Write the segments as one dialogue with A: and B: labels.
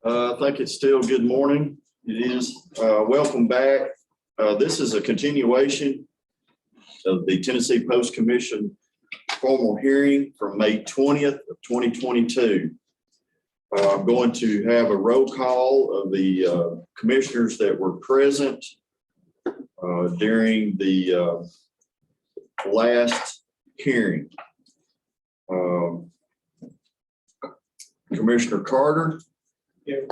A: I think it's still good morning. It is. Welcome back. This is a continuation of the Tennessee Post Commission formal hearing from May 20th of 2022. I'm going to have a roll call of the commissioners that were present during the last hearing. Commissioner Carter.
B: Here.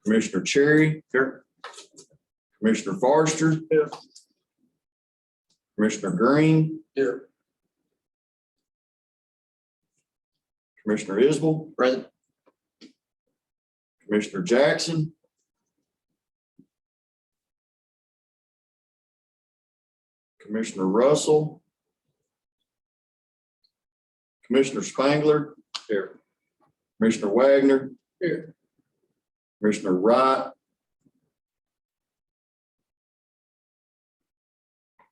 A: Commissioner Cherry. Here. Commissioner Forrester.
B: Here.
A: Commissioner Green.
B: Here.
A: Commissioner Isbell.
B: Present.
A: Commissioner Jackson. Commissioner Russell. Commissioner Spangler. Here. Commissioner Wagner.
B: Here.
A: Commissioner Wright.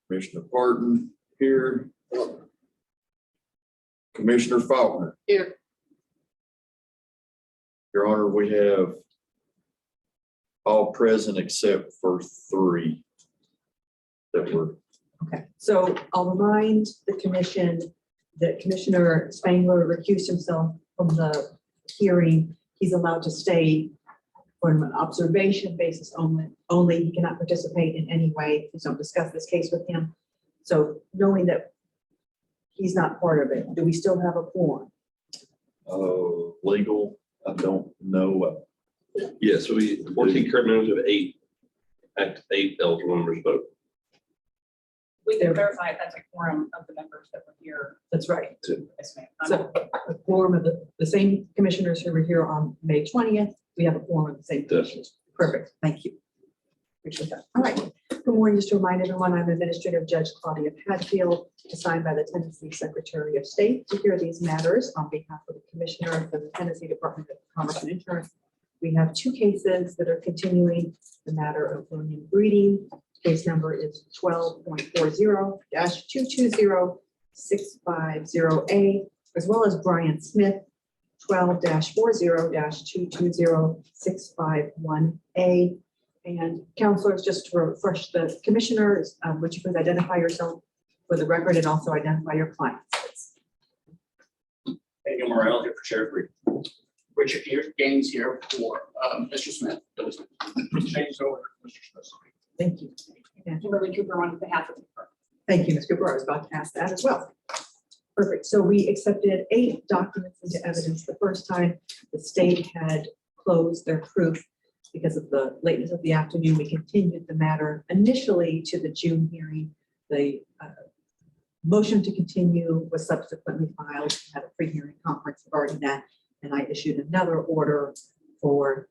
A: Commissioner Parton here. Commissioner Faulkner.
B: Here.
A: Your Honor, we have all present except for 3 that were.
C: Okay, so I'll remind the commission that Commissioner Spangler recused himself from the hearing. He's allowed to stay on an observation basis only. He cannot participate in any way. Please don't discuss this case with him. So knowing that he's not part of it, do we still have a quorum?
A: Legal, I don't know.
D: Yes, so we 14 current members have 8, act 8 eligible members vote.
E: We can verify if that's a quorum of the members that were here.
C: That's right.
E: Yes, ma'am.
C: So a quorum of the same commissioners who were here on May 20th, we have a quorum of the same commissioners. Perfect, thank you. Appreciate that. All right, good morning. Just to remind everyone, I'm Administrative Judge Claudia Padfield, assigned by the Tennessee Secretary of State to hear these matters on behalf of the Commissioner of the Tennessee Department of Commerce and Insurance. We have 2 cases that are continuing. The matter of William Breeding. Case number is 12.40-220-650A, as well as Brian Smith, 12-40-220-651A. And counselors, just to refresh the commissioners, would you please identify yourself for the record and also identify your clients?
B: Daniel Morrell here for Sheriff Reed. Richard here, Gaines here for Mr. Smith. James over, Mr. Smith.
C: Thank you.
E: Kimberly Cooper on behalf of the firm.
C: Thank you, Ms. Cooper. I was about to ask that as well. Perfect. So we accepted 8 documents into evidence the first time. The state had closed their proof because of the lateness of the afternoon. We continued the matter initially to the June hearing. The motion to continue was subsequently filed, had a pre-hearing conference regarding that, and I issued another order for,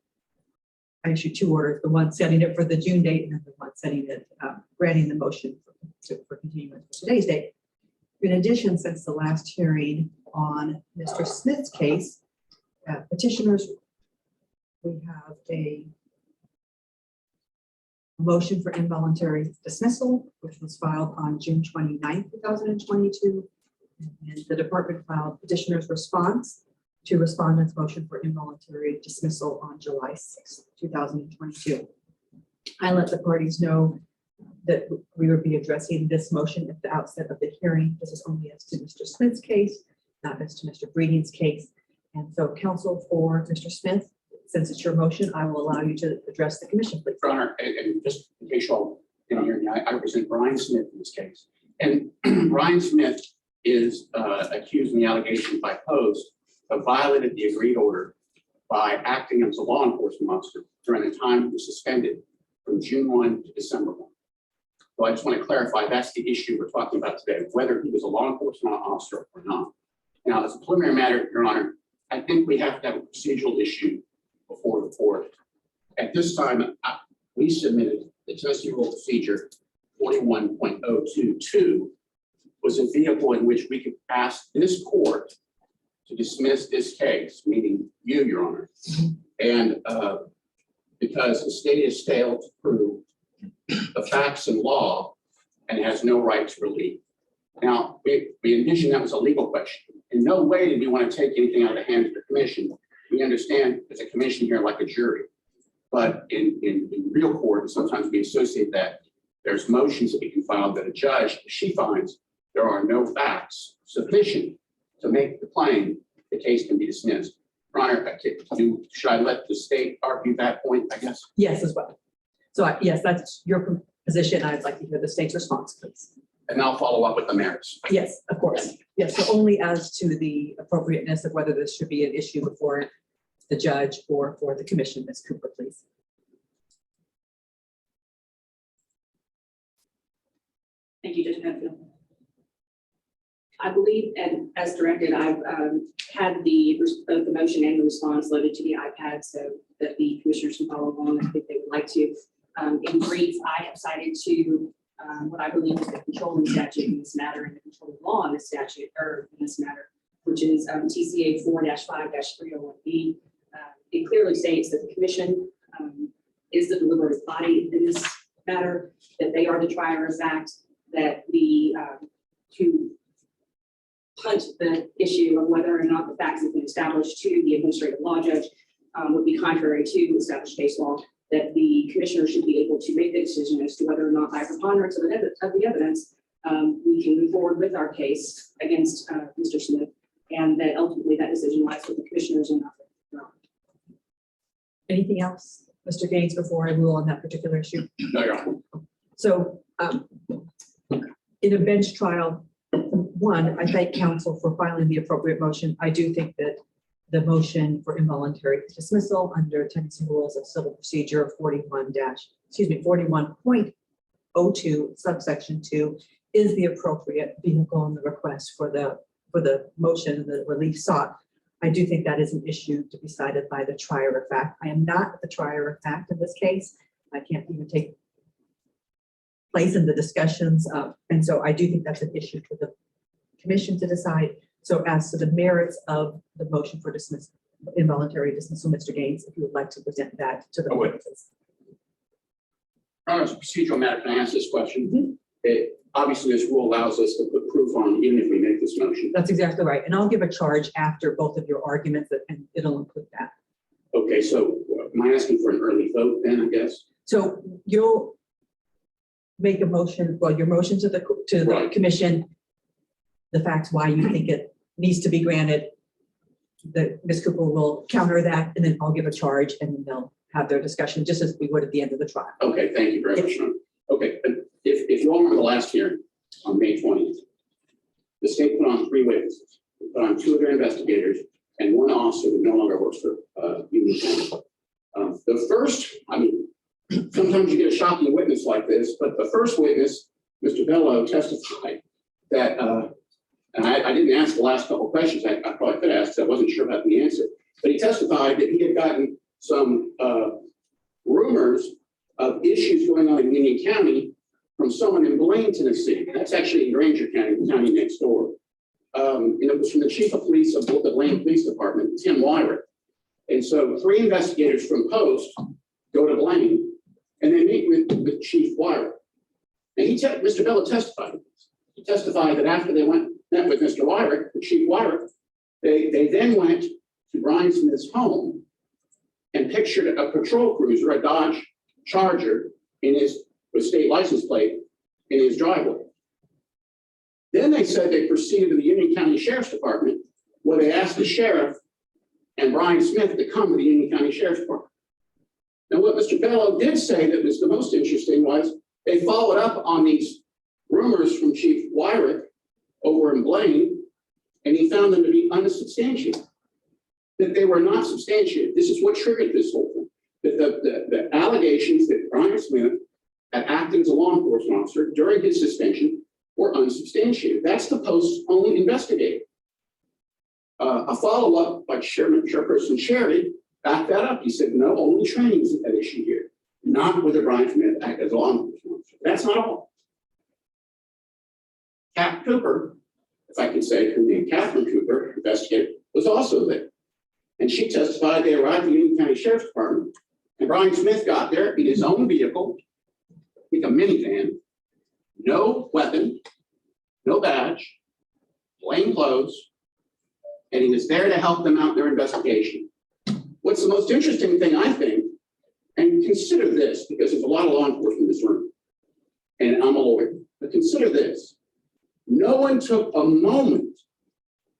C: I issued 2 orders, the one setting it for the June date and then the one setting it, granting the motion for continuance for today's date. In addition, since the last hearing on Mr. Smith's case, petitioners, we have a motion for involuntary dismissal, which was filed on June 29th, 2022. And the department filed petitioner's response to respondent's motion for involuntary dismissal on July 6th, 2022. I let the parties know that we would be addressing this motion at the outset of the hearing. This is only as to Mr. Smith's case, not as to Mr. Breeding's case. And so counsel for Mr. Smith, since it's your motion, I will allow you to address the commission, please.
B: Your Honor, and just in case y'all don't hear me, I represent Brian Smith in this case. And Brian Smith is accused in the allegation by Post of violated the agreed order by acting as a law enforcement officer during the time he was suspended from June 1 to December 1. So I just want to clarify, that's the issue we're talking about today, whether he was a law enforcement officer or not. Now, as a preliminary matter, Your Honor, I think we have to have a procedural issue before the court. At this time, we submitted the Tennessee Rule Procedure 41.022 was a vehicle in which we could ask this court to dismiss this case, meaning you, Your Honor. And because the state has failed to prove the facts and law and has no right to relief. Now, we envisioned that was a legal question. In no way did we want to take anything out of the hands of the commission. We we understand as a commission here like a jury. But in real court, and sometimes we associate that, there's motions that we can file that a judge, if she finds there are no facts sufficient to make the claim, the case can be dismissed. Your Honor, should I let the state argue that point, I guess?
C: Yes, as well. So yes, that's your position. I'd like to hear the state's response, please.
B: And I'll follow up with the merits.
C: Yes, of course. Yes, so only as to the appropriateness of whether this should be an issue before the judge or for the commission. Ms. Cooper, please.
F: Thank you, Judge Penfield. I believe, and as directed, I've had the motion and the response loaded to the iPad so that the commissioners can follow along if they would like to. In brief, I have cited to what I believe is the controlling statute in this matter and the controlling law in this statute, or in this matter, which is TCA 4-5-301B. It clearly states that the commission is the deliberative body in this matter, that they are the trier of fact, that the to punt the issue of whether or not the facts have been established to the administrative law judge would be contrary to established case law, that the commissioner should be able to make the decision as to whether or not by preponderance of the evidence we can move forward with our case against Mr. Smith, and that ultimately that decision lies with the commissioners and not with the
C: Anything else, Mr. Gaines, before I rule on that particular issue?
B: No, Your Honor.
C: So in a bench trial, one, I thank counsel for filing the appropriate motion. I do think that the motion for involuntary dismissal under Tennessee Rules of Civil Procedure 41.02 subsection 2 is the appropriate vehicle in the request for the motion, the relief sought. I do think that is an issue to be decided by the trier of fact. I am not the trier of fact in this case. I can't even take place in the discussions. And so I do think that's an issue for the commission to decide. So as to the merits of the motion for dismissal, involuntary dismissal, Mr. Gaines, if you would like to present that to the
B: I would.
C: witnesses.
B: Your Honor, as a procedural matter, can I ask this question? Obviously, this rule allows us to put proof on even if we make this motion.
C: That's exactly right. And I'll give a charge after both of your arguments and it'll include that.
B: Okay, so am I asking for an early vote then, I guess?
C: So you'll make a motion, well, your motion to the
B: Right.
C: commission, the facts why you think it needs to be granted. The Ms. Cooper will counter that, and then I'll give a charge, and then they'll have their discussion just as we would at the end of the trial.
B: Okay, thank you very much, Your Honor. Okay, but if you all remember the last hearing on May 20th, the state put on 3 witnesses. They put on 2 of their investigators and 1 officer who no longer works for Union County. The first, I mean, sometimes you get a shocking witness like this, but the first witness, Mr. Bello, testified that, and I didn't ask the last couple of questions. I probably could ask, I wasn't sure about the answer, but he testified that he had gotten some rumors of issues going on in Union County from someone in Blaine, Tennessee. That's actually in Granger County, the county next door. And it was from the chief of police of the Blaine Police Department, Tim Wyrick. And so 3 investigators from Post go to Blaine and they meet with Chief Wyrick. And Mr. Bello testified. He testified that after they met with Mr. Wyrick, the Chief Wyrick, they then went to Brian Smith's home and pictured a patrol cruiser, a Dodge Charger, with state license plate in his driveway. Then they said they proceeded to the Union County Sheriff's Department, where they asked the sheriff and Brian Smith to come to the Union County Sheriff's Department. Now, what Mr. Bello did say that was the most interesting was they followed up on these rumors from Chief Wyrick over in Blaine, and he found them to be unsubstantiated, that they were not substantiated. This is what triggered this whole thing, that the allegations that Brian Smith had acted as a law enforcement officer during his suspension were unsubstantiated. That's the Post's only investigator. A follow-up by Chairperson Sherry backed that up. He said, no, only training is at issue here, not whether Brian Smith acted as a law enforcement officer. That's not all. Cap Cooper, if I can say her name, Catherine Cooper, investigator, was also there. And she testified they arrived at the Union County Sheriff's Department, and Brian Smith got there in his own vehicle, like a minivan, no weapon, no badge, plain clothes, and he was there to help them out in their investigation. what's the most interesting thing, I think, and consider this, because there's a lot of law enforcement in this room, and I'm a lawyer, but consider this. No one took a moment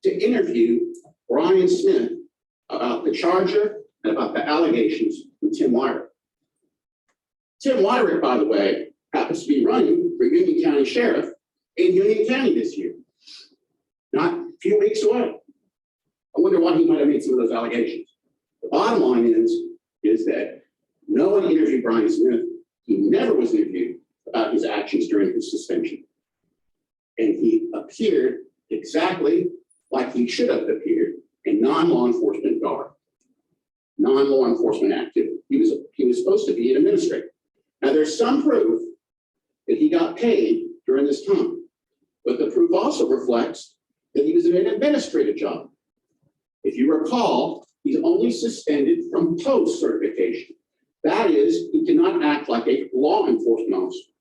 B: to interview Brian Smith about the charger and about the allegations from Tim Wyrick. Tim Wyrick, by the way, happens to be running for Union County Sheriff in Union County this year. Not a few weeks away. I wonder why he might have made some of those allegations. The bottom line is that no one interviewed Brian Smith. He never was interviewed about his actions during his suspension. And he appeared exactly like he should have appeared in non-law enforcement garb, non-law enforcement activity. He was supposed to be an administrator. Now, there's some proof that he got paid during this time, but the proof also reflects that he was in an administrative job. If you recall, he's only suspended from post certification. That is, he cannot act like a law enforcement officer.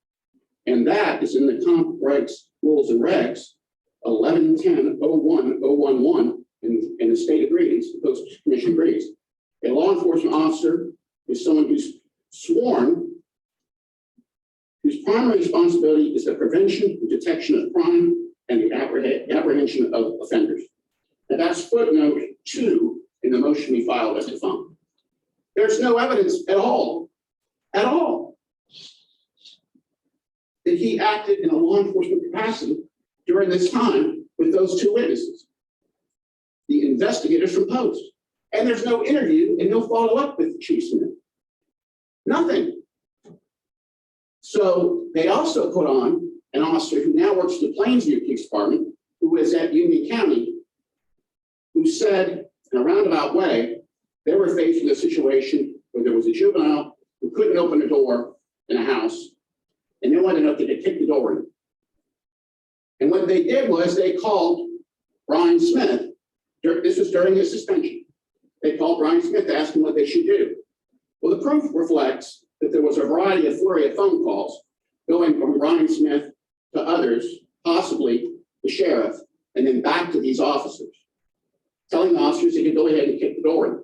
B: And that is in the comp regs, rules and regs, 1110-01-011, and the state agrees, the Post Commission agrees. A law enforcement officer is someone who's sworn, whose primary responsibility is the prevention and detection of crime and the apprehension of offenders. And that's footnote 2 in the motion we filed as defunct. There's no evidence at all, that he acted in a law enforcement capacity during this time with those 2 witnesses, the investigators from Post. And there's no interview and no follow-up with Chief Smith. Nothing. So they also put on an officer who now works for the Plainsview Police Department, who is at Union County, who said in a roundabout way, they were faced with a situation where there was a juvenile who couldn't open a door in a house, and they wanted to know if they could kick the door in. And what they did was they called Brian Smith. This was during his suspension. They called Brian Smith to ask him what they should do. Well, the proof reflects that there was a flurry of phone calls going from Brian Smith to others, possibly the sheriff, and then back to these officers, telling the officers they could go ahead and kick the door in.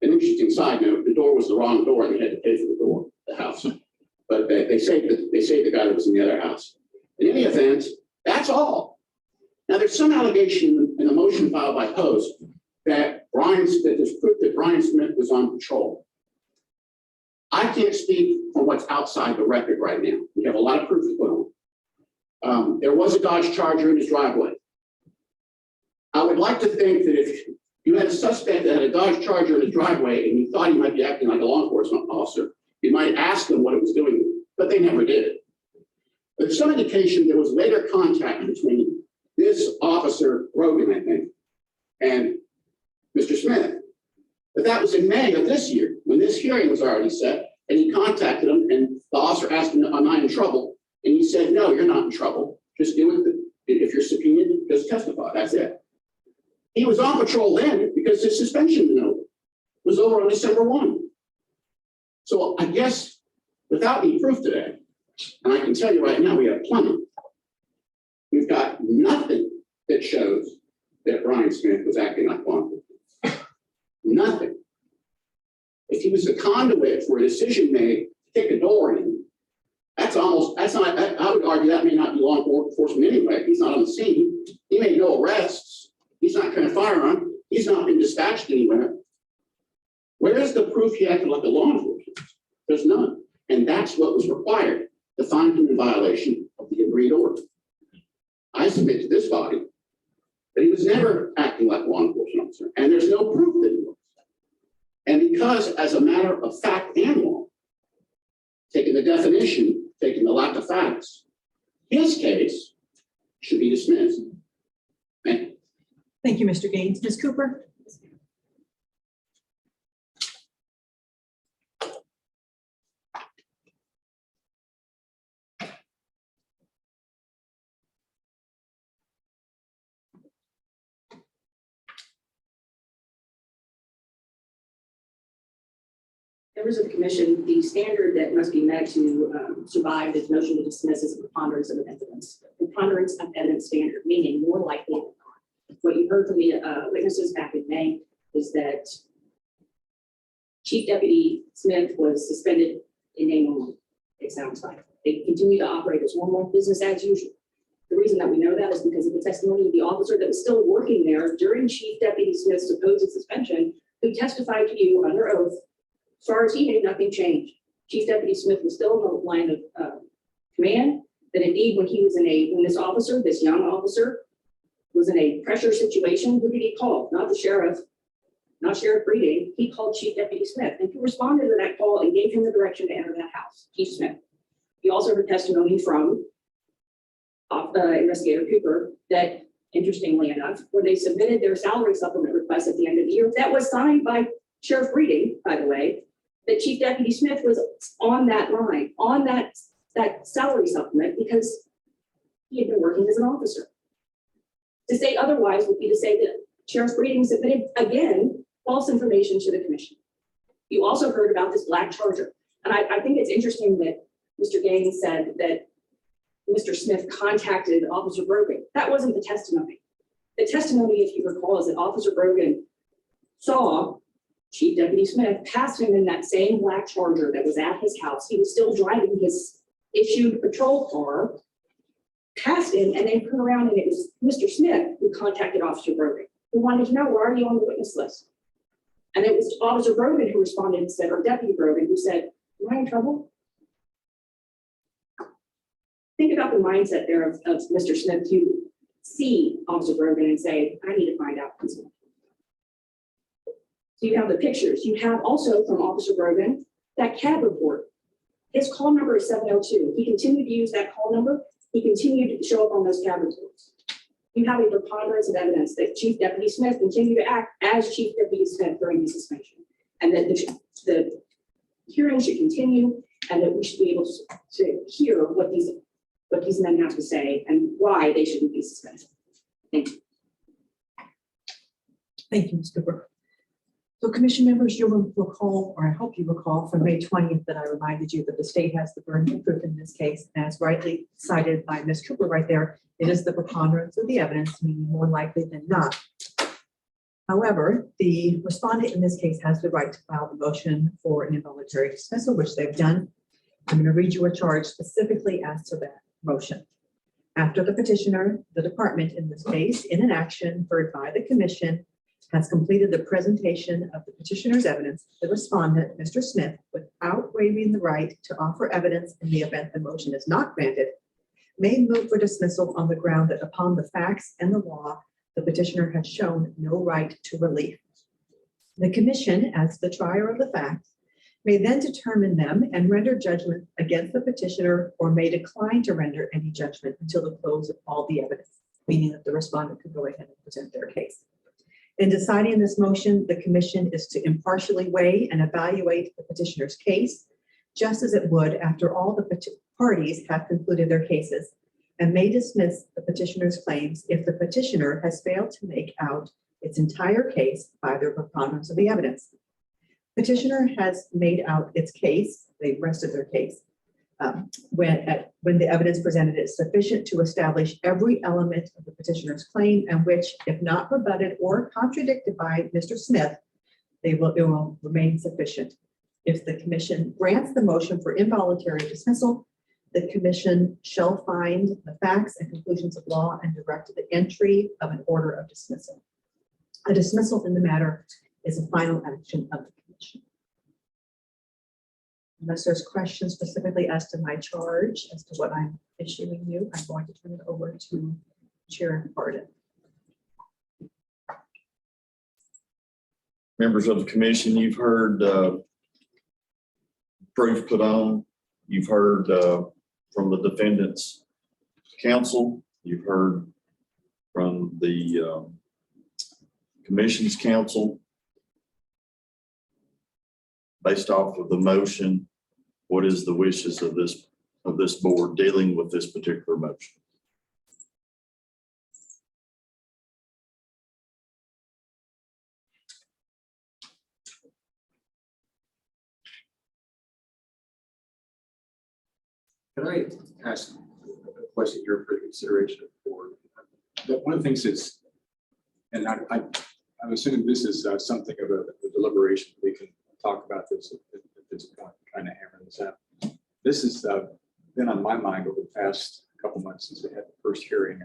B: An interesting side note, the door was the wrong door, and they had to pay for the door, the house. But they saved the guy that was in the other house. In any event, that's all. Now, there's some allegation in a motion filed by Post that there's proof that Brian Smith was on patrol. I can't speak on what's outside the record right now. We have a lot of proof to put on. There was a Dodge Charger in his driveway. I would like to think that if you had a suspect that had a Dodge Charger in his driveway and you thought he might be acting like a law enforcement officer, you might ask them what it was doing, but they never did. There's some indication there was later contact between this officer, Rogan, I think, and Mr. Smith. But that was in May of this year, when this hearing was already set, and he contacted him, and the officer asked him, am I in trouble? And he said, no, you're not in trouble. Just do it. If you're subpoenaed, just testify. That's it. He was on patrol then because his suspension was over on December 1. So I guess without any proof today, and I can tell you right now, we have plenty. We've got nothing that shows that Brian Smith was acting like law enforcement. Nothing. If he was a conduit for a decision made to kick a door in, I would argue that may not be law enforcement anyway. He's not on the scene. He made no arrests. He's not carrying a firearm. He's not been dispatched anywhere. Where is the proof he acted like a law enforcement? There's none. And that's what was required to find him in violation of the agreed order. I submit to this body that he was never acting like a law enforcement officer, and there's no proof that he was. And because, as a matter of fact and law, taking the definition, taking the lack of facts, his case should be dismissed. Thank you.
C: Thank you, Mr. Gaines. Ms. Cooper?
F: Members of the commission, the standard that must be met to survive this motion to dismiss is a preponderance of evidence. Preponderance of evidence standard, meaning more likely than not. What you heard from the witnesses back in May is that Chief Deputy Smith was suspended in name only, it sounds like. They continue to operate as normal, business as usual. The reason that we know that is because of the testimony of the officer that was still working there during Chief Deputy Smith's supposed suspension, who testified to you under oath. As far as he knew, nothing changed. Chief Deputy Smith was still in the line of command, that indeed when he was when this officer, this young officer, was in a pressure situation, who did he call? Not the sheriff, not Sheriff Breeding. He called Chief Deputy Smith, and he responded to that call and gave him the direction to enter that house, Chief Smith. He also heard testimony from Investigator Cooper that, interestingly enough, when they submitted their salary supplement request at the end of the year, that was signed by Sheriff Breeding, by the way, that Chief Deputy Smith was on that line, on that salary supplement, because he had been working as an officer. To say otherwise would be to say that Sheriff Breeding submitted, again, false information to the commission. You also heard about this black Charger. And I think it's interesting that Mr. Gaines said that Mr. Smith contacted Officer Brogan. That wasn't the testimony. The testimony, if you recall, is that Officer Brogan saw Chief Deputy Smith pass him in that same black Charger that was at his house. He was still driving his issued patrol car, passed him, and then turned around, and it was Mr. Smith who contacted Officer Brogan, who wanted to know, why are you on the witness list? And it was Officer Brogan who responded and said, or Deputy Brogan, who said, am I in trouble? Think about the mindset there of Mr. Smith to see Officer Brogan and say, I need to find out what's going on. So you have the pictures. You have also from Officer Brogan, that cab report. His call number is 702. He continued to use that call number. He continued to show up on those cab reports. You have a preponderance of evidence that Chief Deputy Smith continued to act as Chief Deputy Smith during his suspension, and that the hearing should continue, and that we should be able to hear what these men have to say and why they shouldn't be suspended. Thank you.
C: Thank you, Ms. Cooper. So commission members, you'll recall, or I hope you recall, from May 20th that I reminded you that the state has the burden of proof in this case, as rightly cited by Ms. Cooper right there. It is the preponderance of the evidence, meaning more likely than not. However, the respondent in this case has the right to file the motion for an involuntary dismissal, which they've done. I'm going to read you a charge specifically as to that motion. After the petitioner, the department in this case, in an action heard by the commission, has completed the presentation of the petitioner's evidence, the respondent, Mr. Smith, without waiving the right to offer evidence in the event the motion is not granted, may move for dismissal on the ground that upon the facts and the law, the petitioner has shown no right to relief. The commission, as the trier of the facts, may then determine them and render judgment against the petitioner, or may decline to render any judgment until the close of all the evidence, meaning that the respondent could go ahead and present their case. In deciding this motion, the commission is to impartially weigh and evaluate the petitioner's case, just as it would after all the parties have concluded their cases, and may dismiss the petitioner's claims if the petitioner has failed to make out its entire case by the preponderance of the evidence. Petitioner has made out its case, they rested their case, when the evidence presented is sufficient to establish every element of the petitioner's claim, and which, if not rebutted or contradicted by Mr. Smith, it will remain sufficient. If the commission grants the motion for involuntary dismissal, the commission shall find the facts and conclusions of law and direct the entry of an order of dismissal. A dismissal in the matter is a final action of the commission. Unless there's questions specifically as to my charge, as to what I'm issuing you, I'm going to turn it over to Chair Barden.
A: Members of the commission, you've heard proof put on. You've heard from the defendant's counsel. You've heard from the commission's counsel. Based off of the motion, what is the wishes of this board dealing with this particular motion?
G: Can I ask a question here for consideration of the board? One of the things is, and I'm assuming this is something of a deliberation we can talk about this at this point, trying to hammer this out. This has been on my mind over the past couple months since we had the first hearing.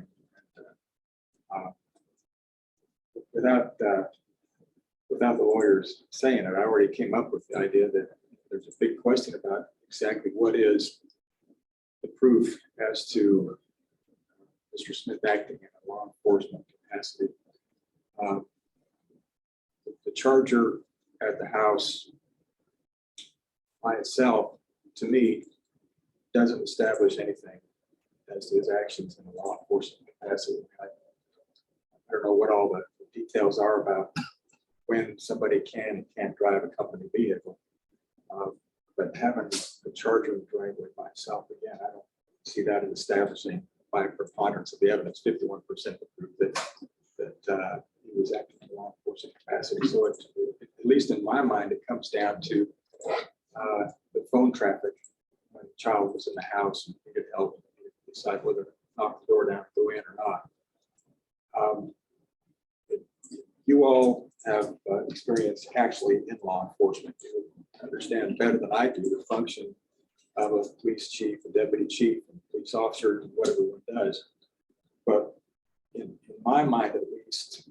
G: Without the lawyers saying it, I already came up with the idea that there's a big question about exactly what is the proof as to Mr. Smith acting in a law enforcement capacity. The charger at the house by itself, to me, doesn't establish anything as to his actions in a law enforcement capacity. I don't know what all the details are about when somebody can and can't drive a company vehicle. But having the charger in the driveway by itself, again, I don't see that as establishing by preponderance of the evidence, 51% of proof that he was acting in a law enforcement capacity. So at least in my mind, it comes down to the phone traffic when the child was in the house and needed help, and decide whether to knock the door down, go in or not. You all have experience actually in law enforcement. You understand better than I do the function of a police chief, a deputy chief, and police officer, and what everyone does. But in my mind, at least,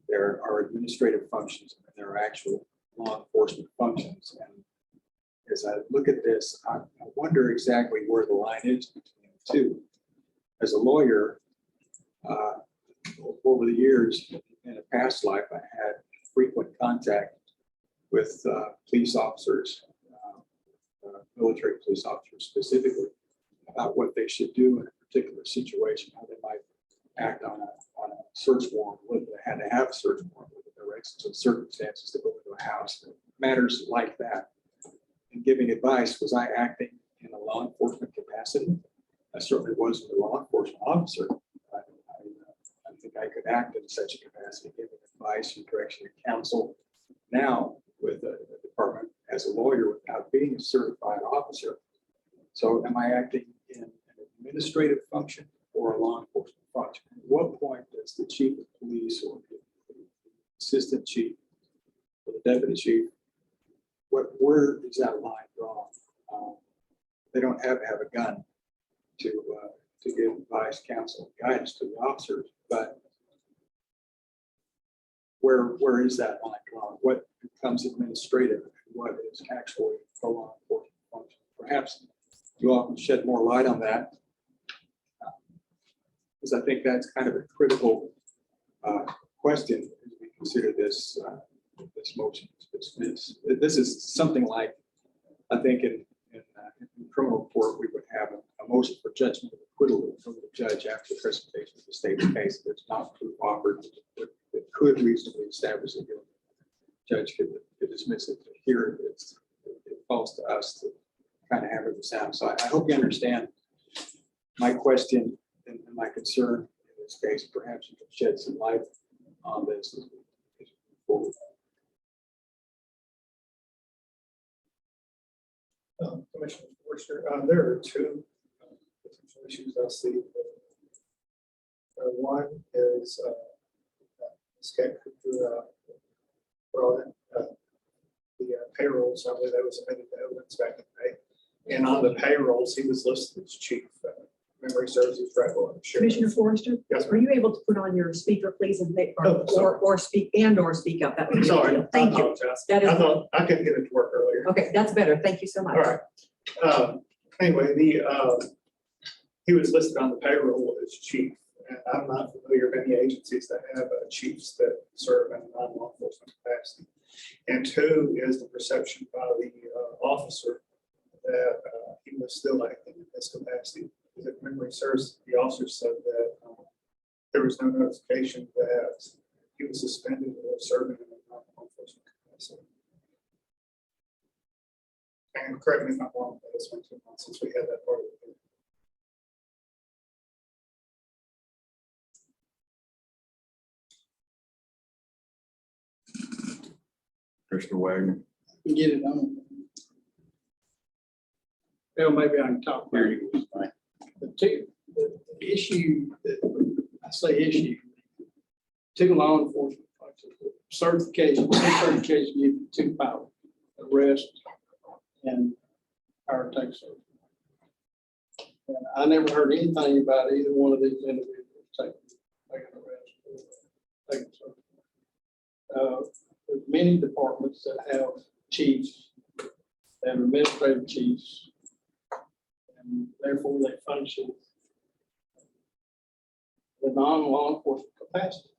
G: there are administrative functions and there are actual law enforcement functions. And as I look at this, I wonder exactly where the line is between the two. As a lawyer, over the years, in a past life, I had frequent contact with police officers, military police officers specifically, about what they should do in a particular situation, how they might act on a search warrant, whether they had to have a search warrant, whether there were exigent circumstances to go into a house, matters like that. And giving advice, was I acting in a law enforcement capacity? I certainly wasn't a law enforcement officer. I think I could act in such a capacity, giving advice and direction and counsel. Now, with the department as a lawyer without being a certified officer. So am I acting in an administrative function or a law enforcement function? At what point does the chief of police or the assistant chief or the deputy chief, where is that line drawn? They don't have to have a gun to give advice, counsel, guidance to the officers, but where is that line drawn? What becomes administrative and what is actually a law enforcement function? Perhaps you all can shed more light on that, because I think that's kind of a critical question as we consider this this motion to dismiss. This is something like, I think in criminal court, we would have a motion for judgment of acquittal from the judge after the presentation of the state's case. There's not proof offered that could reasonably establish a guilt. Judge could dismiss it. Here, it falls to us to kind of hammer this out. So I hope you understand my question and my concern in this case. Perhaps you can shed some light on this as we move forward.
H: Commissioner Forster, there are two potential issues I see. One is escape through the payrolls. I believe that was submitted to evidence back in May. And on the payrolls, he was listed as chief. Memory serves as right below the sheriff.
C: Commissioner Forrester,
H: Yes,
C: are you able to put on your speaker, please, and
H: Oh, sorry.
C: or speak speak up? That would be
H: Sorry.
C: ideal. Thank
H: I
C: you.
H: apologize.
C: That is-
H: I thought I couldn't get it to work earlier.
C: Okay, that's better. Thank you so much.
H: All right. Anyway, he was listed on the payroll as chief, and I'm not familiar of any agencies that have chiefs that serve in a non-law enforcement capacity. And two is the perception by the officer that he was still acting in this capacity. Because if memory serves, the officer said that there was no notification that he was suspended or serving in a non-law enforcement capacity. And correct me if I'm wrong, but it's been 2 months since we had that part of it.
A: Commissioner Wagner.
I: Get it on. Well, maybe I can talk about it. The issue, I say issue, two law enforcement functions, certification, given two power. arrest and power take service. And I never heard anything about either one of these individuals taking an arrest or taking service. There's many departments that have chiefs, they have administrative chiefs, and therefore they function in non-law enforcement capacity.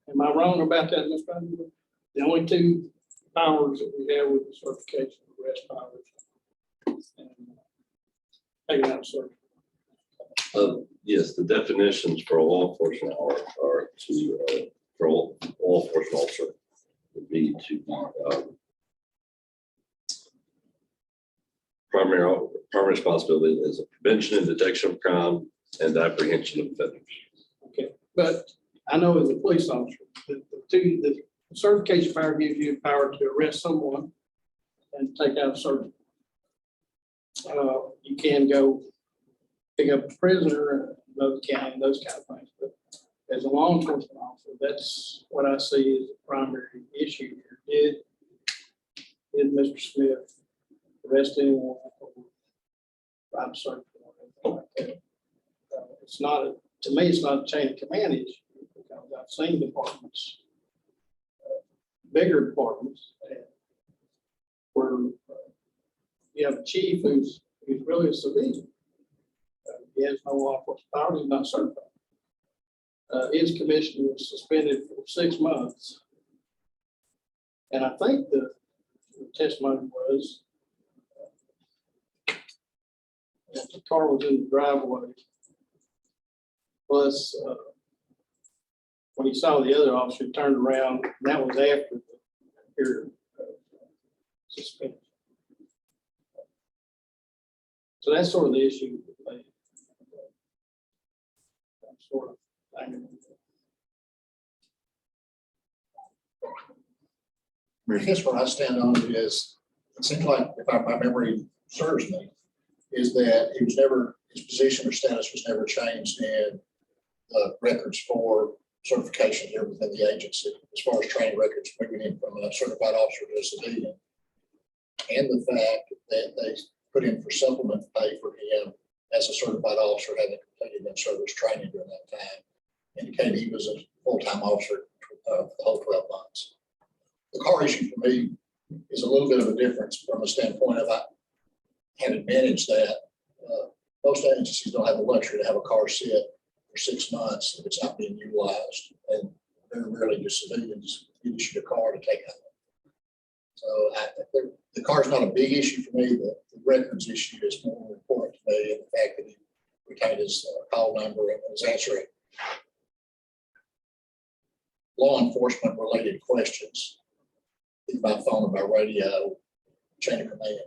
I: Am I wrong about that, Mr. President? The only two powers that we have with the certification, arrest powers. And taking out service.
D: Yes, the definitions for a law enforcement are to, for a law enforcement officer would be to, primary responsibility is a prevention and detection of crime and apprehension of offenders.
I: Okay, but I know as a police officer, the certification power gives you the power to arrest someone and take out a service. You can go pick up a prisoner, go to county, those kind of things. But as a law enforcement officer, that's what I see as the primary issue here. Did Mr. Smith arrest anyone or I'm sorry for anything like that? It's not, to me, it's not a chain of command issue because I've seen departments, bigger departments, where you have a chief who's really a civilian. He has no law enforcement power, he's not certified. His commission was suspended for 6 months. And I think the testimony was that the car was in the driveway. Plus, when he saw the other officer, he turned around, and that was after the period of suspension. So that's sort of the issue. Sort of thing.
J: I guess where I stand on it is, it seems like, if my memory serves me, is that he was never, his position or status was never changed in records for certification here within the agency, as far as training records, moving in from a certified officer to a civilian. And the fact that they put in for supplement pay for him as a certified officer, having completed that service training during that time, indicated he was a full-time officer the whole 12 months. The car issue for me is a little bit of a difference from a standpoint of having managed that. Most agencies don't have the luxury to have a car sit for 6 months if it's not being utilized, and very rarely do civilians get issued a car to take out. So the car is not a big issue for me. The records issue is more important to me, and the fact that he retained his call number and was answering law enforcement related questions, either by phone or by radio, chain of command.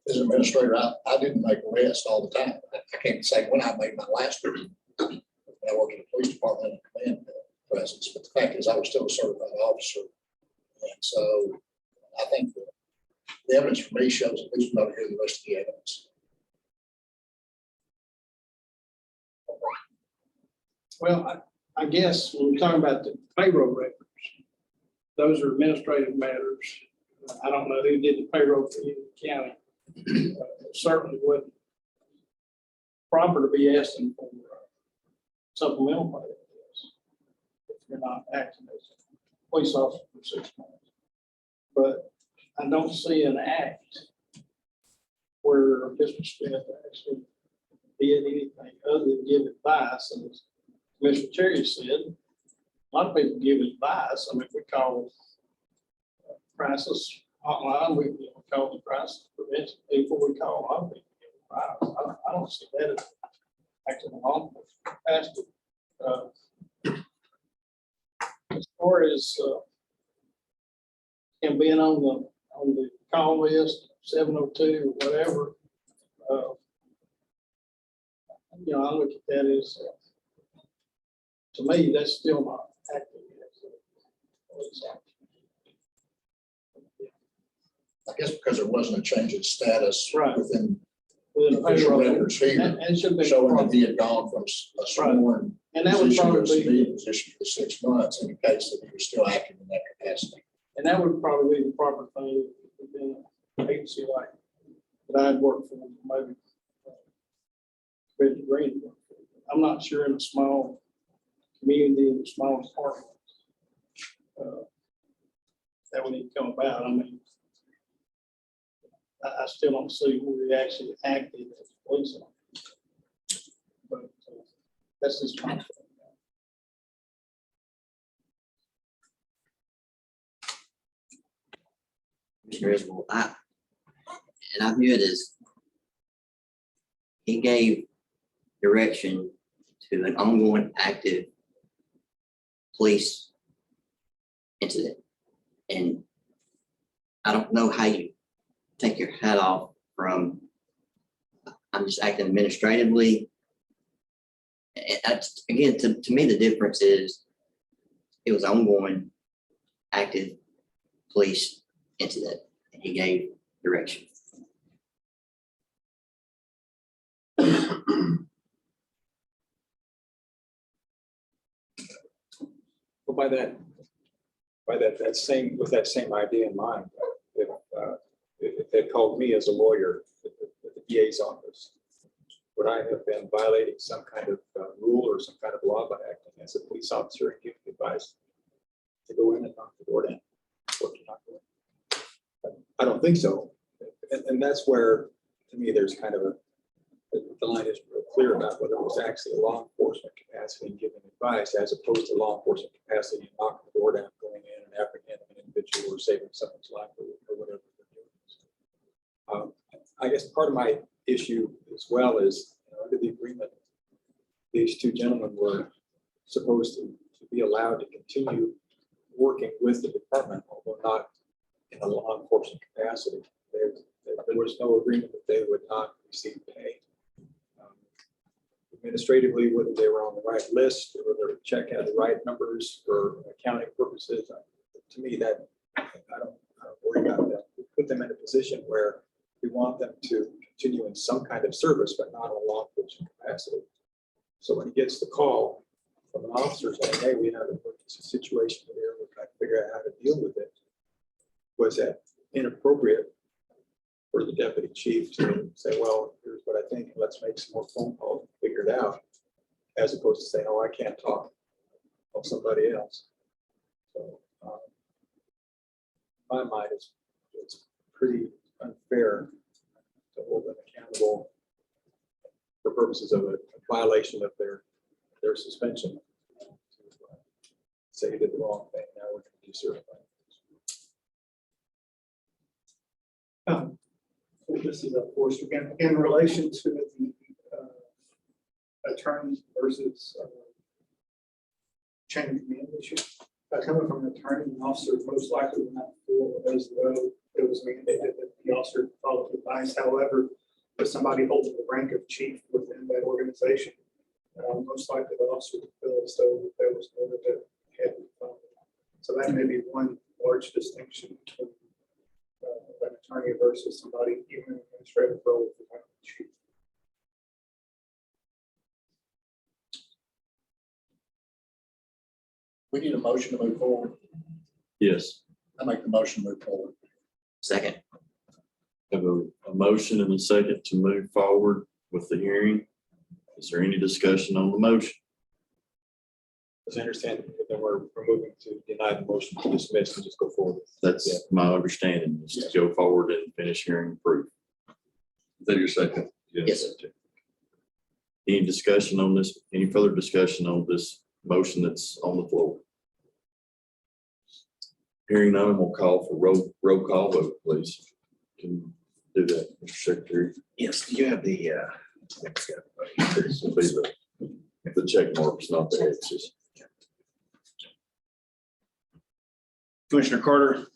J: As an administrator, I didn't make arrests all the time. I can't say when I made my last one. When I worked in the police department in command presence, but the fact is I was still a certified officer. And so I think the evidence for me shows at least we ought to hear the rest of the evidence.
I: Well, I guess when we're talking about the payroll records, those are administrative matters. I don't know who did the payroll for you in the county. It certainly wasn't proper to be asking for supplemental pay if you're not acting as a police officer for 6 months. But I don't see an act where Mr. Smith actually did anything other than give advice. And as Mr. Cherry said, a lot of people give advice. I mean, we call crisis hotline, we call the crisis prevention people, we call a lot of people give advice. I don't see that as acting along with capacity. As far as him being on the call list, 702 or whatever, I look at that as, to me, that's still not acting as a police officer.
J: I guess because there wasn't a change in status
I: Right.
J: within
I: With
J: the
I: the
J: official
I: payroll.
J: records here,
I: And it should be.
J: showing that he had gone from a sworn
I: And that would
J: position to a
I: probably be,
J: civilian position for 6 months, indicates that he was still acting in that capacity.
I: And that would probably be the proper thing within an agency like that I'd work for, maybe. Fred Green. I'm not sure in a small community, in a small department, that would need to come about. I mean, I still don't see where he actually acted as a police officer. But that's just my.
K: Mr. Isbell, and I view it as he gave direction to an ongoing active police incident. And I don't know how you take your hat off from, I'm just acting administratively. And again, to me, the difference is it was ongoing active police incident, and he gave direction.
G: Well, by that same, with that same idea in mind, if they called me as a lawyer at the DA's office, would I have been violating some kind of rule or some kind of law by acting as a police officer and giving advice to go in and knock the door down? Or to knock the door? I don't think so. And that's where, to me, there's kind of the line isn't real clear about whether it was actually a law enforcement capacity and giving advice as opposed to law enforcement capacity and knocking the door down, going in and apprehending an individual or saving someone's life or whatever they're doing. I guess part of my issue as well is, under the agreement, these two gentlemen were supposed to be allowed to continue working with the department, although not in a law enforcement capacity. There was no agreement that they would not receive pay. Administratively, whether they were on the right list or whether the check had the right numbers for accounting purposes, to me, that I don't worry about that. We put them in a position where we want them to continue in some kind of service, but not in a law enforcement capacity. So when he gets the call from an officer saying, "Hey, we have an emergency situation here, we're trying to figure out how to deal with it," was that inappropriate for the deputy chief to say, "Well, here's what I think, let's make some more phone calls and figure it out," as opposed to saying, "Oh, I can't talk of somebody else." So, in my mind, it's pretty unfair to hold them accountable for purposes of a violation of their suspension. To say you did the wrong thing, now we're going to decertify.
H: So this is, of course, again, in relation to the attorney versus chain of command issue. Coming from an attorney, an officer most likely would not feel as though it was mandated that the officer follow advice. However, if somebody holding the rank of chief within that organization, most likely the officer would feel as though there was no that had to follow. So that may be one large distinction between an attorney versus somebody even in administrative role with the rank of chief.
J: We need a motion to move forward.
A: Yes,
J: I make the motion to move forward.
K: Second.
A: have a motion and a second to move forward with the hearing. Is there any discussion on the motion?
G: As I understand it, then we're moving to deny the motion to dismiss and just go forward.
A: That's my understanding, is to go forward and finish hearing proof.
D: Is that your second?
K: Yes.
A: Any discussion on this, any further discussion on this motion that's on the floor? Hearing none, we'll call for roll call vote, please. Can you do that, Mr. Secretary?
J: Yes, do you have the,
A: This will be the check marks, not the X's.
L: Commissioner Carter.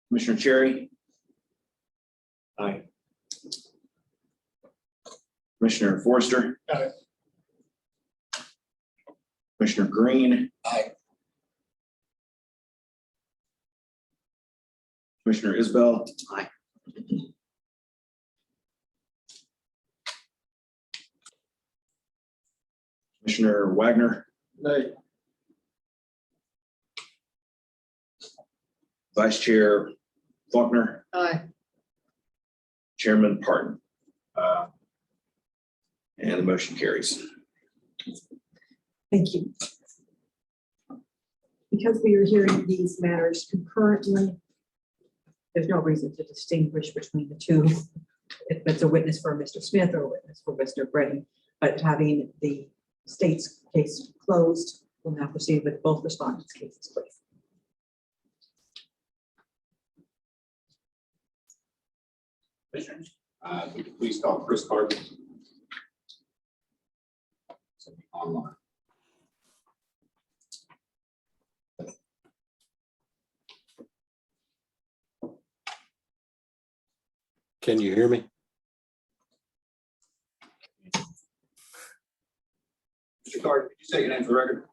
L: Commissioner Cherry.
A: Aye.
L: Commissioner Forrester.
H: Aye.
L: Commissioner Green.
J: Aye.
L: Commissioner Isbell.
K: Aye.
L: Commissioner Wagner.
I: Nay.
L: Vice Chair Faulkner,
C: Aye.
L: Chairman Parton. And the motion carries.
C: Thank you. Because we are hearing these matters concurrently, there's no reason to distinguish between the two. If it's a witness for Mr. Smith or a witness for Mr. Brennan, but having the state's case closed, we'll now proceed with both respondents' cases, please.
B: Commissioners, would you please call Chris Carter? Online.
M: Can you hear me?
B: Mr. Carter, could you say your name for the record?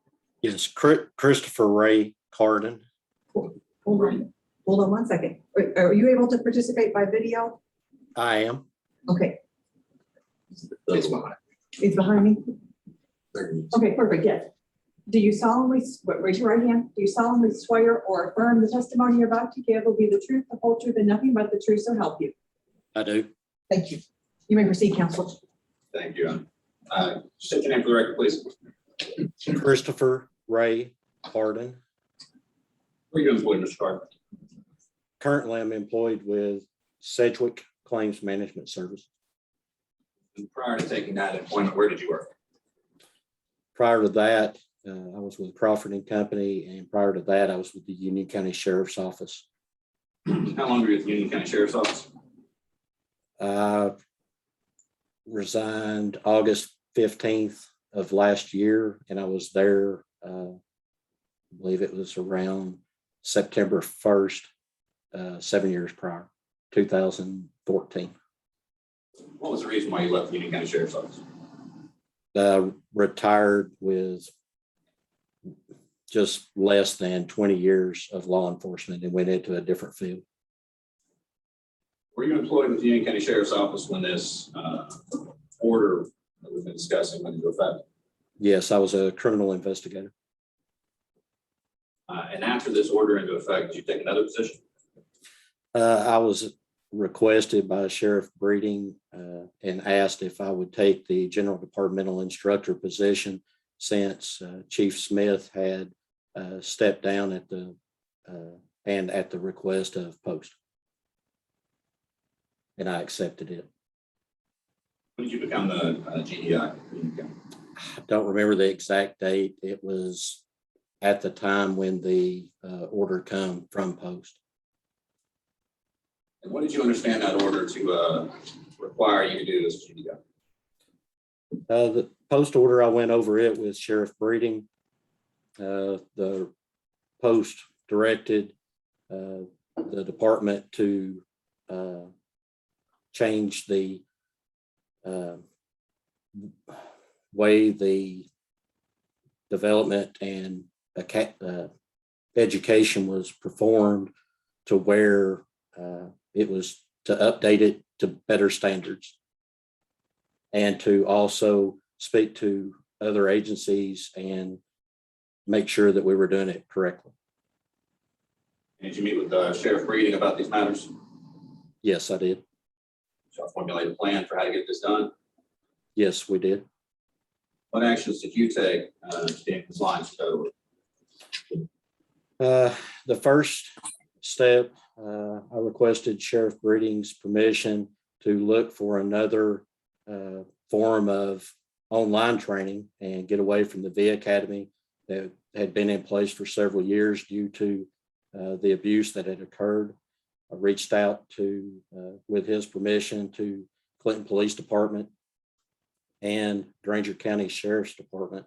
M: Yes, Christopher Ray Carden.
C: Hold on one second. Are you able to participate by video?
M: I am.
C: Okay,
B: It's behind.
C: it's behind me.
B: There it is.
C: Okay, perfect, yes. Do you solemnly, raise your right hand, do you solemnly swear or affirm the testimony you're about to give will be the truth, the whole truth, and nothing but the truth, so help you?
M: I do.
C: Thank you. You may proceed, counsel.
B: Thank you. State your name for the record, please.
M: Christopher Ray Carden.
B: Where are you employed, Mr. Carter?
M: Currently, I'm employed with Sedgwick Claims Management Service.
B: And prior to taking that employment, where did you work?
M: Prior to that, I was with Crawford and Company, and prior to that, I was with the Union County Sheriff's Office.
B: How long were you with the Union County Sheriff's Office?
M: I resigned August 15th of last year, and I was there, I believe it was around September 1st, 7 years prior, 2014.
B: What was the reason why you left the Union County Sheriff's Office?
M: Retired with just less than 20 years of law enforcement and went into a different field.
B: Were you employed with the Union County Sheriff's Office when this order that we've been discussing went into effect?
M: Yes, I was a criminal investigator.
B: And after this order into effect, did you take another position?
M: I was requested by Sheriff Breeding and asked if I would take the general departmental instructor position since Chief Smith had stepped down at the and at the request of Post. And I accepted it.
B: When did you become the GDI?
M: I don't remember the exact date. It was at the time when the order come from Post.
B: And what did you understand that order to require you to do as GDI?
M: The Post order, I went over it with Sheriff Breeding. The Post directed the department to change the way the development and education was performed to where it was to update it to better standards and to also speak to other agencies and make sure that we were doing it correctly.
B: And did you meet with Sheriff Breeding about these matters?
M: Yes, I did.
B: So formulate a plan for how to get this done.
M: Yes, we did.
B: What actions did you take to be in compliance with that order?
M: The first step, I requested Sheriff Breeding's permission to look for another form of online training and get away from the V Academy that had been in place for several years due to the abuse that had occurred. I reached out to, with his permission, to Clinton Police Department and Granger County Sheriff's Department,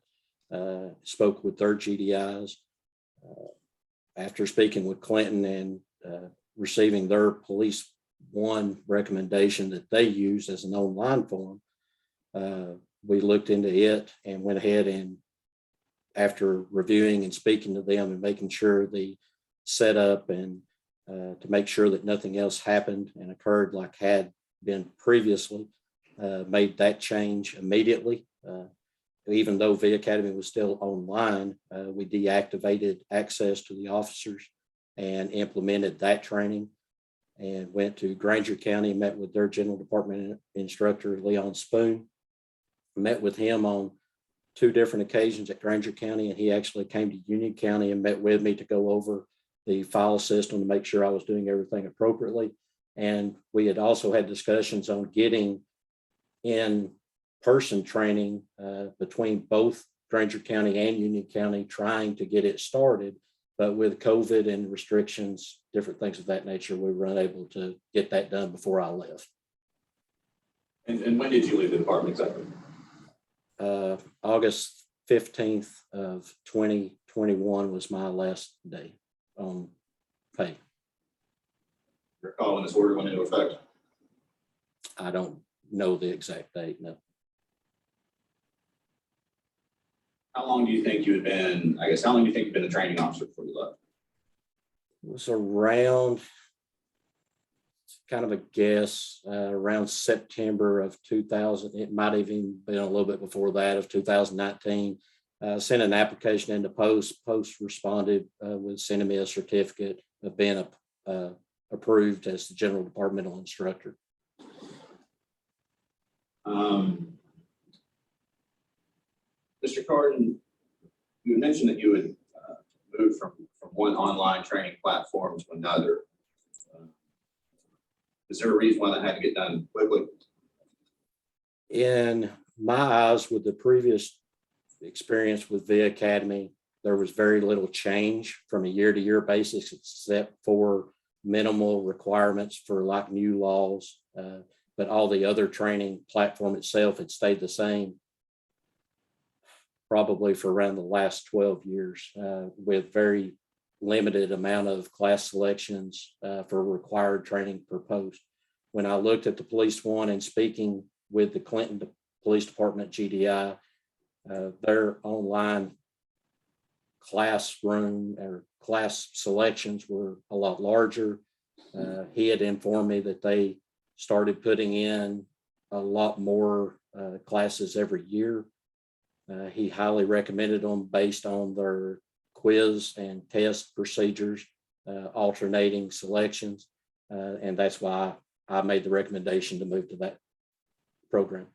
M: spoke with their GDIs. After speaking with Clinton and receiving their Police One recommendation that they use as an online form, we looked into it and went ahead and, after reviewing and speaking to them and making sure the setup and to make sure that nothing else happened and occurred like had been previously, made that change immediately. Even though V Academy was still online, we deactivated access to the officers and implemented that training. And went to Granger County, met with their general department instructor, Leon Spoon. Met with him on 2 different occasions at Granger County, and he actually came to Union County and met with me to go over the file system to make sure I was doing everything appropriately. And we had also had discussions on getting in-person training between both Granger County and Union County, trying to get it started. But with COVID and restrictions, different things of that nature, we were unable to get that done before I left.
B: And when did you leave the department exactly?
M: August 15th of 2021 was my last day on pay.
B: Recall when this order went into effect?
M: I don't know the exact date, no.
B: How long do you think you had been, I guess, how long do you think you've been a training officer before you left?
M: It was around, kind of a guess, around September of 2000. It might have even been a little bit before that, of 2019. Sent an application into Post. Post responded with sending me a certificate of being approved as the general departmental instructor.
B: Mr. Carden, you mentioned that you had moved from one online training platform to another. Is there a reason why that had to get done quickly?
M: In my eyes, with the previous experience with V Academy, there was very little change from a year-to-year basis, except for minimal requirements for like new laws. But all the other training platform itself had stayed the same, probably for around the last 12 years, with very limited amount of class selections for required training per post. When I looked at the Police One and speaking with the Clinton Police Department GDI, their online classroom or class selections were a lot larger. He had informed me that they started putting in a lot more classes every year. He highly recommended them based on their quiz and test procedures, alternating selections. And that's why I made the recommendation to move to that program.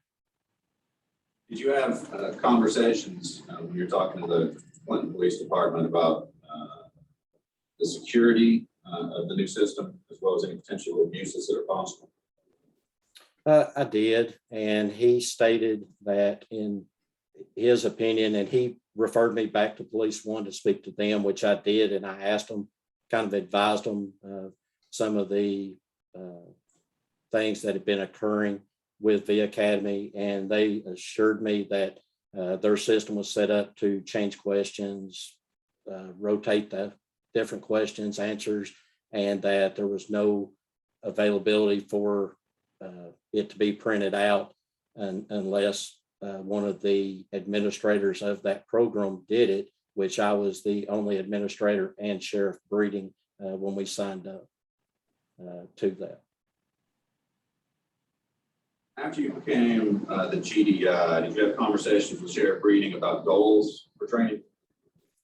B: Did you have conversations when you're talking to the Clinton Police Department about the security of the new system, as well as any potential abuses that are possible?
M: I did, and he stated that in his opinion, and he referred me back to Police One to speak to them, which I did, and I asked them, kind of advised them some of the things that had been occurring with V Academy, and they assured me that their system was set up to change questions, rotate the different questions, answers, and that there was no availability for it to be printed out unless one of the administrators of that program did it, which I was the only administrator and Sheriff Breeding when we signed up to that.
B: After you became the GDI, did you have conversations with Sheriff Breeding about goals for training?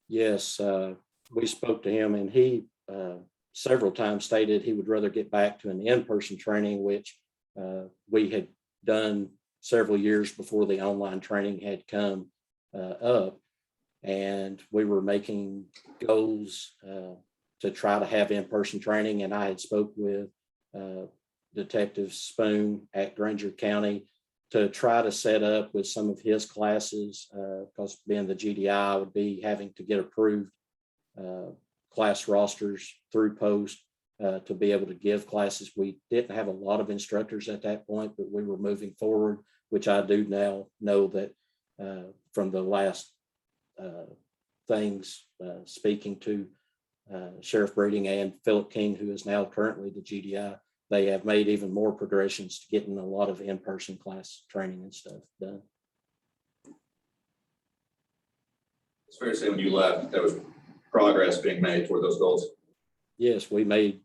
M: Yes, we spoke to him, and he several times stated he would rather get back to an in-person training, which we had done several years before the online training had come up. And we were making goals to try to have in-person training. And I had spoke with Detective Spoon at Granger County to try to set up with some of his classes, because being the GDI, I would be having to get approved class rosters through Post to be able to give classes. We didn't have a lot of instructors at that point, but we were moving forward, which I do now know that from the last things, speaking to Sheriff Breeding and Philip King, who is now currently the GDI, they have made even more progressions to getting a lot of in-person class training and stuff done.
B: It's fair to say when you left, there was progress being made toward those goals.
M: Yes, we made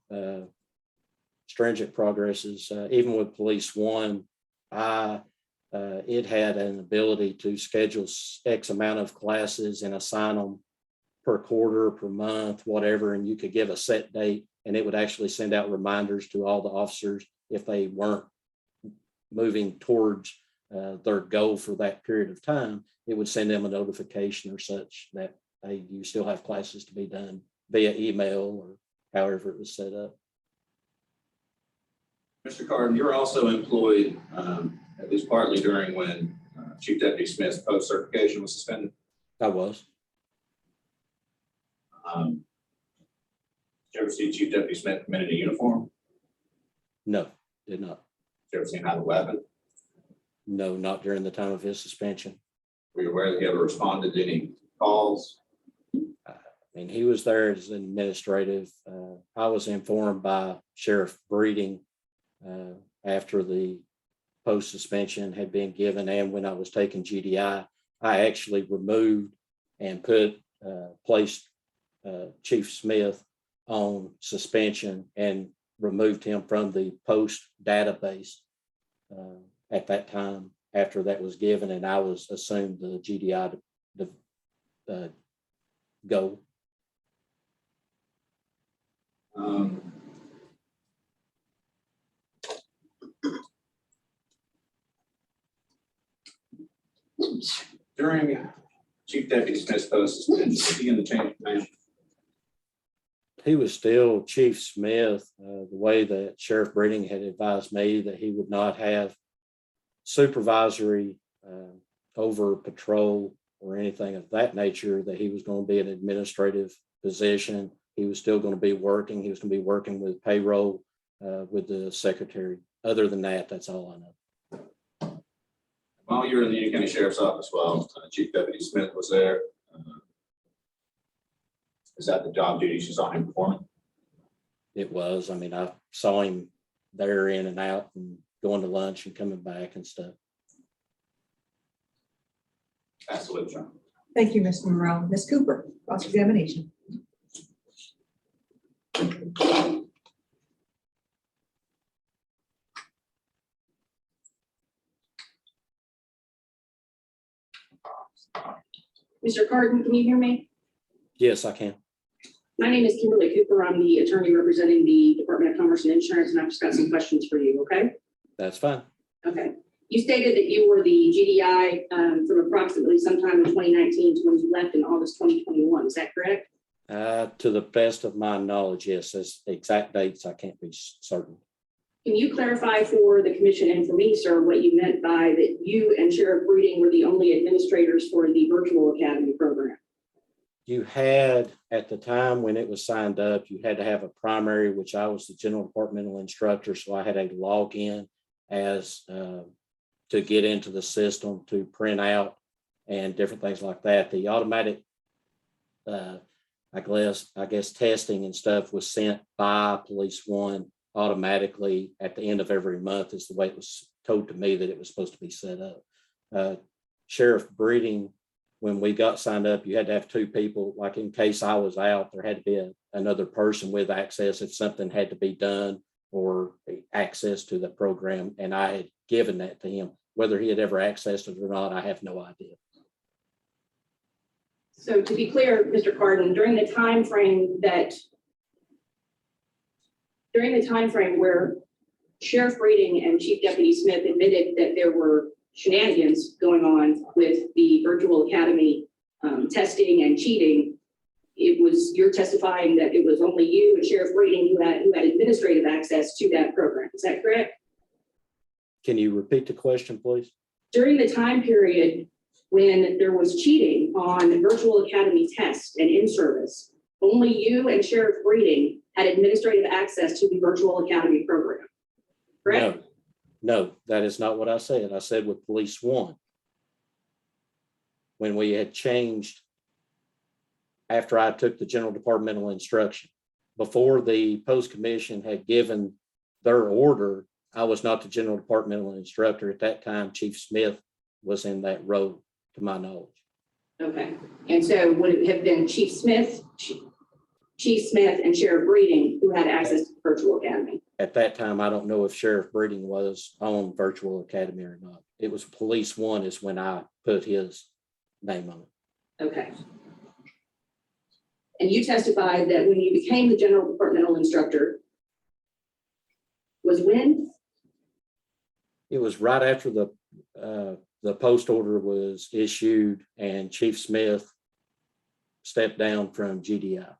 M: stringent progresses. Even with Police One, it had an ability to schedule X amount of classes and assign them per quarter, per month, whatever, and you could give a set date, and it would actually send out reminders to all the officers if they weren't moving towards their goal for that period of time. It would send them a notification or such that, hey, you still have classes to be done via email or however it was set up.
L: Mr. Carden, you're also employed, at least partly during when Chief Deputy Smith's post certification was suspended.
M: I was.
L: Did you ever see Chief Deputy Smith come in a uniform?
M: No, did not.
L: Did you ever see him have a weapon?
M: No, not during the time of his suspension.
L: Were you aware that he ever responded to any calls?
M: I mean, he was there as administrative. I was informed by Sheriff Breeding after the post suspension had been given, and when I was taking GDI, I actually removed and placed Chief Smith on suspension and removed him from the post database at that time after that was given, and I was assumed the GDI to go.
L: During Chief Deputy Smith's post suspension, was he in the chain of command?
M: He was still Chief Smith. The way that Sheriff Breeding had advised me that he would not have supervisory over patrol or anything of that nature, that he was going to be an administrative position. He was still going to be working. He was going to be working with payroll with the secretary. Other than that, that's all I know.
L: While you were in the Union County Sheriff's Office, while Chief Deputy Smith was there, is that the job duties you saw him performing?
M: It was. I mean, I saw him there in and out and going to lunch and coming back and stuff.
L: Absolutely, John.
C: Thank you, Mr. Morrell. Ms. Cooper, cross-examination.
F: Mr. Carden, can you hear me?
M: Yes, I can.
F: My name is Kimberly Cooper. I'm the attorney representing the Department of Commerce and Insurance, and I've just got some questions for you, okay?
M: That's fine.
F: Okay. You stated that you were the GDI from approximately sometime in 2019 to when you left in August 2021. Is that correct?
M: To the best of my knowledge, yes. As exact dates, I can't be certain.
F: Can you clarify for the commission and for me, sir, what you meant by that you and Sheriff Breeding were the only administrators for the virtual academy program?
M: You had, at the time when it was signed up, you had to have a primary, which I was the general departmental instructor. So I had a login as to get into the system, to print out and different things like that. The automatic, I guess testing and stuff was sent by Police One automatically at the end of every month, is the way it was told to me that it was supposed to be set up. Sheriff Breeding, when we got signed up, you had to have two people, like in case I was out, there had to be another person with access if something had to be done or access to the program. And I had given that to him. Whether he had ever accessed it or not, I have no idea.
F: So to be clear, Mr. Carden, during the time frame where Sheriff Breeding and Chief Deputy Smith admitted that there were shenanigans going on with the virtual academy testing and cheating, you're testifying that it was only you and Sheriff Breeding who had administrative access to that program. Is that correct?
M: Can you repeat the question, please?
F: During the time period when there was cheating on virtual academy tests and in-service, only you and Sheriff Breeding had administrative access to the virtual academy program, correct?
M: No, that is not what I said. I said with Police One, when we had changed after I took the general departmental instruction, before the post commission had given their order, I was not the general departmental instructor. At that time, Chief Smith was in that role, to my knowledge.
F: Okay, and so would it have been Chief Smith and Sheriff Breeding who had access to the virtual academy?
M: At that time, I don't know if Sheriff Breeding was on virtual academy or not. It was Police One is when I put his name on it.
F: Okay. And you testified that when you became the general departmental instructor was when?
M: It was right after the post order was issued and Chief Smith stepped down from GDI.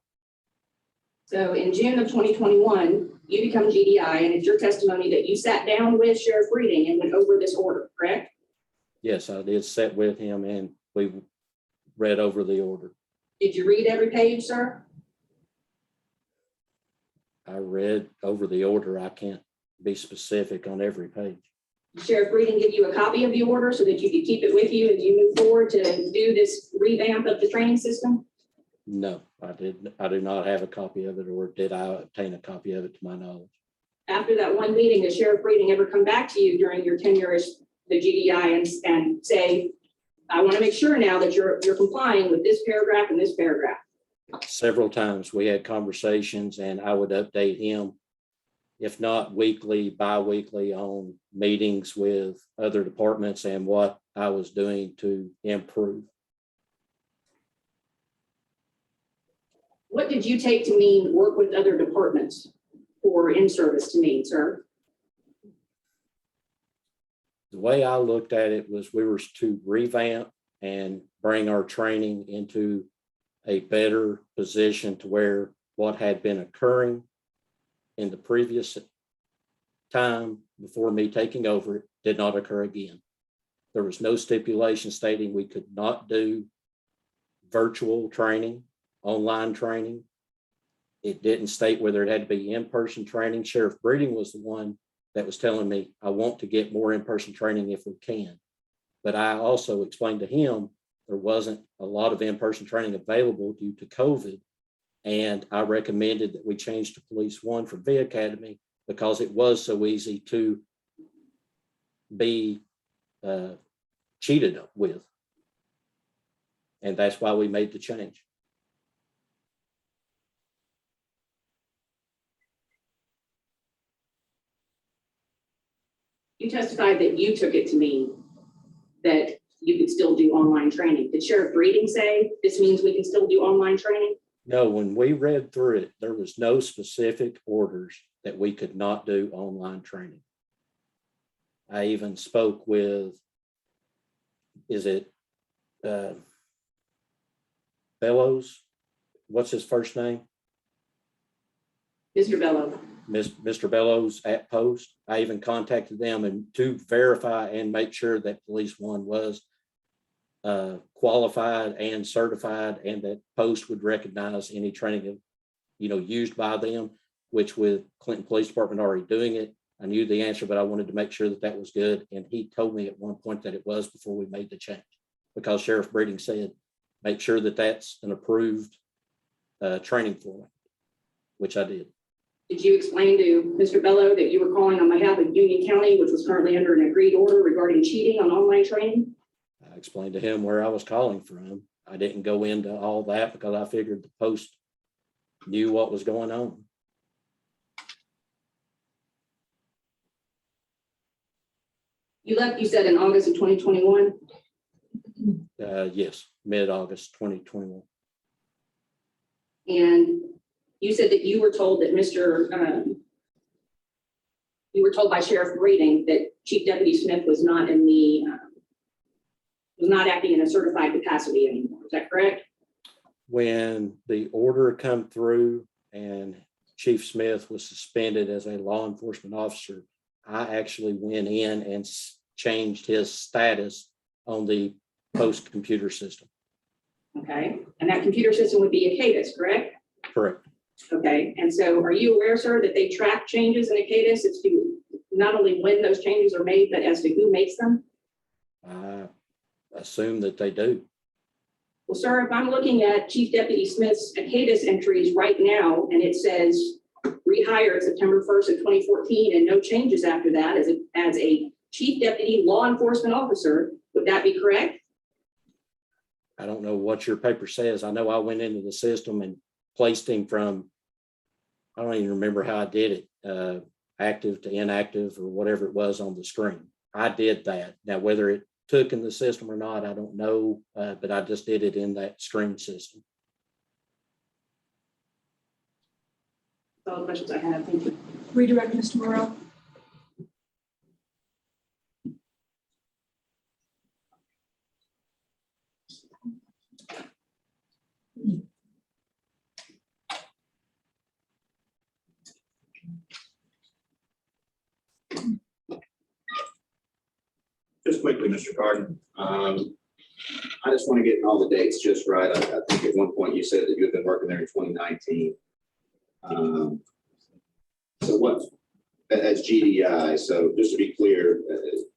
F: So in June of 2021, you become GDI, and it's your testimony that you sat down with Sheriff Breeding and went over this order, correct?
M: Yes, I did sit with him and we read over the order.
F: Did you read every page, sir?
M: I read over the order. I can't be specific on every page.
F: Did Sheriff Breeding give you a copy of the order so that you could keep it with you as you move forward to do this revamp of the training system?
M: No, I did. I do not have a copy of it, or did I obtain a copy of it to my knowledge?
F: After that one meeting, does Sheriff Breeding ever come back to you during your tenure as the GDI and say, I want to make sure now that you're complying with this paragraph and this paragraph?
M: Several times we had conversations and I would update him, if not weekly, bi-weekly, on meetings with other departments and what I was doing to improve.
F: What did you take to mean work with other departments or in service to mean, sir?
M: The way I looked at it was we were to revamp and bring our training into a better position to where what had been occurring in the previous time before me taking over it did not occur again. There was no stipulation stating we could not do virtual training, online training. It didn't state whether it had to be in-person training. Sheriff Breeding was the one that was telling me, I want to get more in-person training if we can. But I also explained to him there wasn't a lot of in-person training available due to COVID. And I recommended that we change to Police One for V Academy because it was so easy to be cheated with. And that's why we made the change.
F: You testified that you took it to mean that you could still do online training. Did Sheriff Breeding say this means we can still do online training?
M: No, when we read through it, there was no specific orders that we could not do online training. I even spoke with, is it Bellows? What's his first name?
F: Mr. Bello.
M: Mr. Bellows at Post. I even contacted them and to verify and make sure that Police One was qualified and certified, and that Post would recognize any training used by them, which with Clinton Police Department already doing it. I knew the answer, but I wanted to make sure that that was good. And he told me at one point that it was before we made the change, because Sheriff Breeding said, make sure that that's an approved training format, which I did.
F: Did you explain to Mr. Bello that you were calling on behalf of Union County, which was currently under an agreed order regarding cheating on online training?
M: I explained to him where I was calling from. I didn't go into all that because I figured the Post knew what was going on.
F: You left, you said, in August of 2021.
M: Yes, mid-August 2021.
F: And you said that you were told that you were told by Sheriff Breeding that Chief Deputy Smith was not in the, was not acting in a certified capacity anymore. Is that correct?
M: When the order come through and Chief Smith was suspended as a law enforcement officer, I actually went in and changed his status on the Post computer system.
F: Okay, and that computer system would be ACADIS, correct?
M: Correct.
F: Okay, and so are you aware, sir, that they track changes in ACADIS as to not only when those changes are made, but as to who makes them?
M: I assume that they do.
F: Well, sir, if I'm looking at Chief Deputy Smith's ACADIS entries right now, and it says rehired September 1st of 2014 and no changes after that as a Chief Deputy Law Enforcement Officer, would that be correct?
M: I don't know what your paper says. I know I went into the system and placed him from, I don't even remember how I did it, active to inactive or whatever it was on the screen. I did that. Now, whether it took in the system or not, I don't know, but I just did it in that screen system.
F: all the questions I have. Thank you.
C: Redirect, Mr. Morrell.
L: Just quickly, Mr. Carden, I just want to get all the dates just right. I think at one point you said that you had been working there in 2019. So what, as GDI, so just to be clear,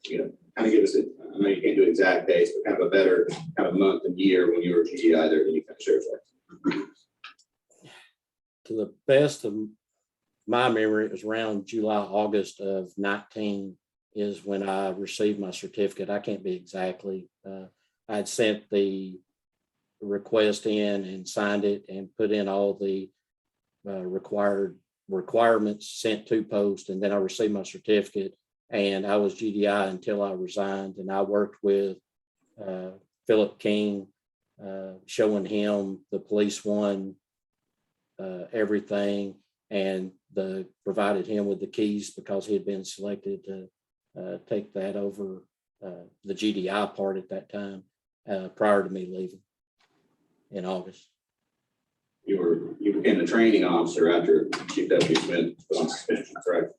L: kind of give us, I know you can't do exact dates, but kind of a better kind of month and year when you were GDI there, when you finished Sheriff's Office.
M: To the best of my memory, it was around July, August of 19 is when I received my certificate. I can't be exactly. I had sent the request in and signed it and put in all the requirements sent to post, and then I received my certificate, and I was GDI until I resigned. And I worked with Philip King, showing him the police one, everything, and provided him with the keys because he had been selected to take that over the GDI part at that time, prior to me leaving in August.
L: You became the training officer after Chief Deputy Smith was on suspension, correct?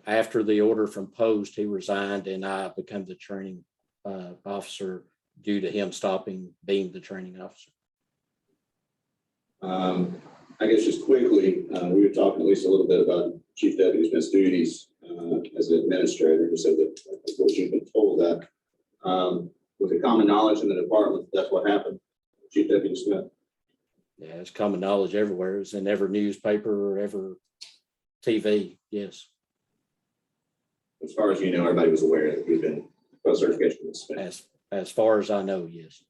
M: After the order from post, he resigned and I became the training officer due to him stopping being the training officer.
L: I guess just quickly, we were talking at least a little bit about Chief Deputy Smith's duties as an administrator. You said that, of course, you've been told that. Was it common knowledge in the department that's what happened, Chief Deputy Smith?
M: Yeah, it's common knowledge everywhere. It's in every newspaper or every TV. Yes.
L: As far as you know, everybody was aware that you've been post-certification suspended.
M: As far as I know, yes.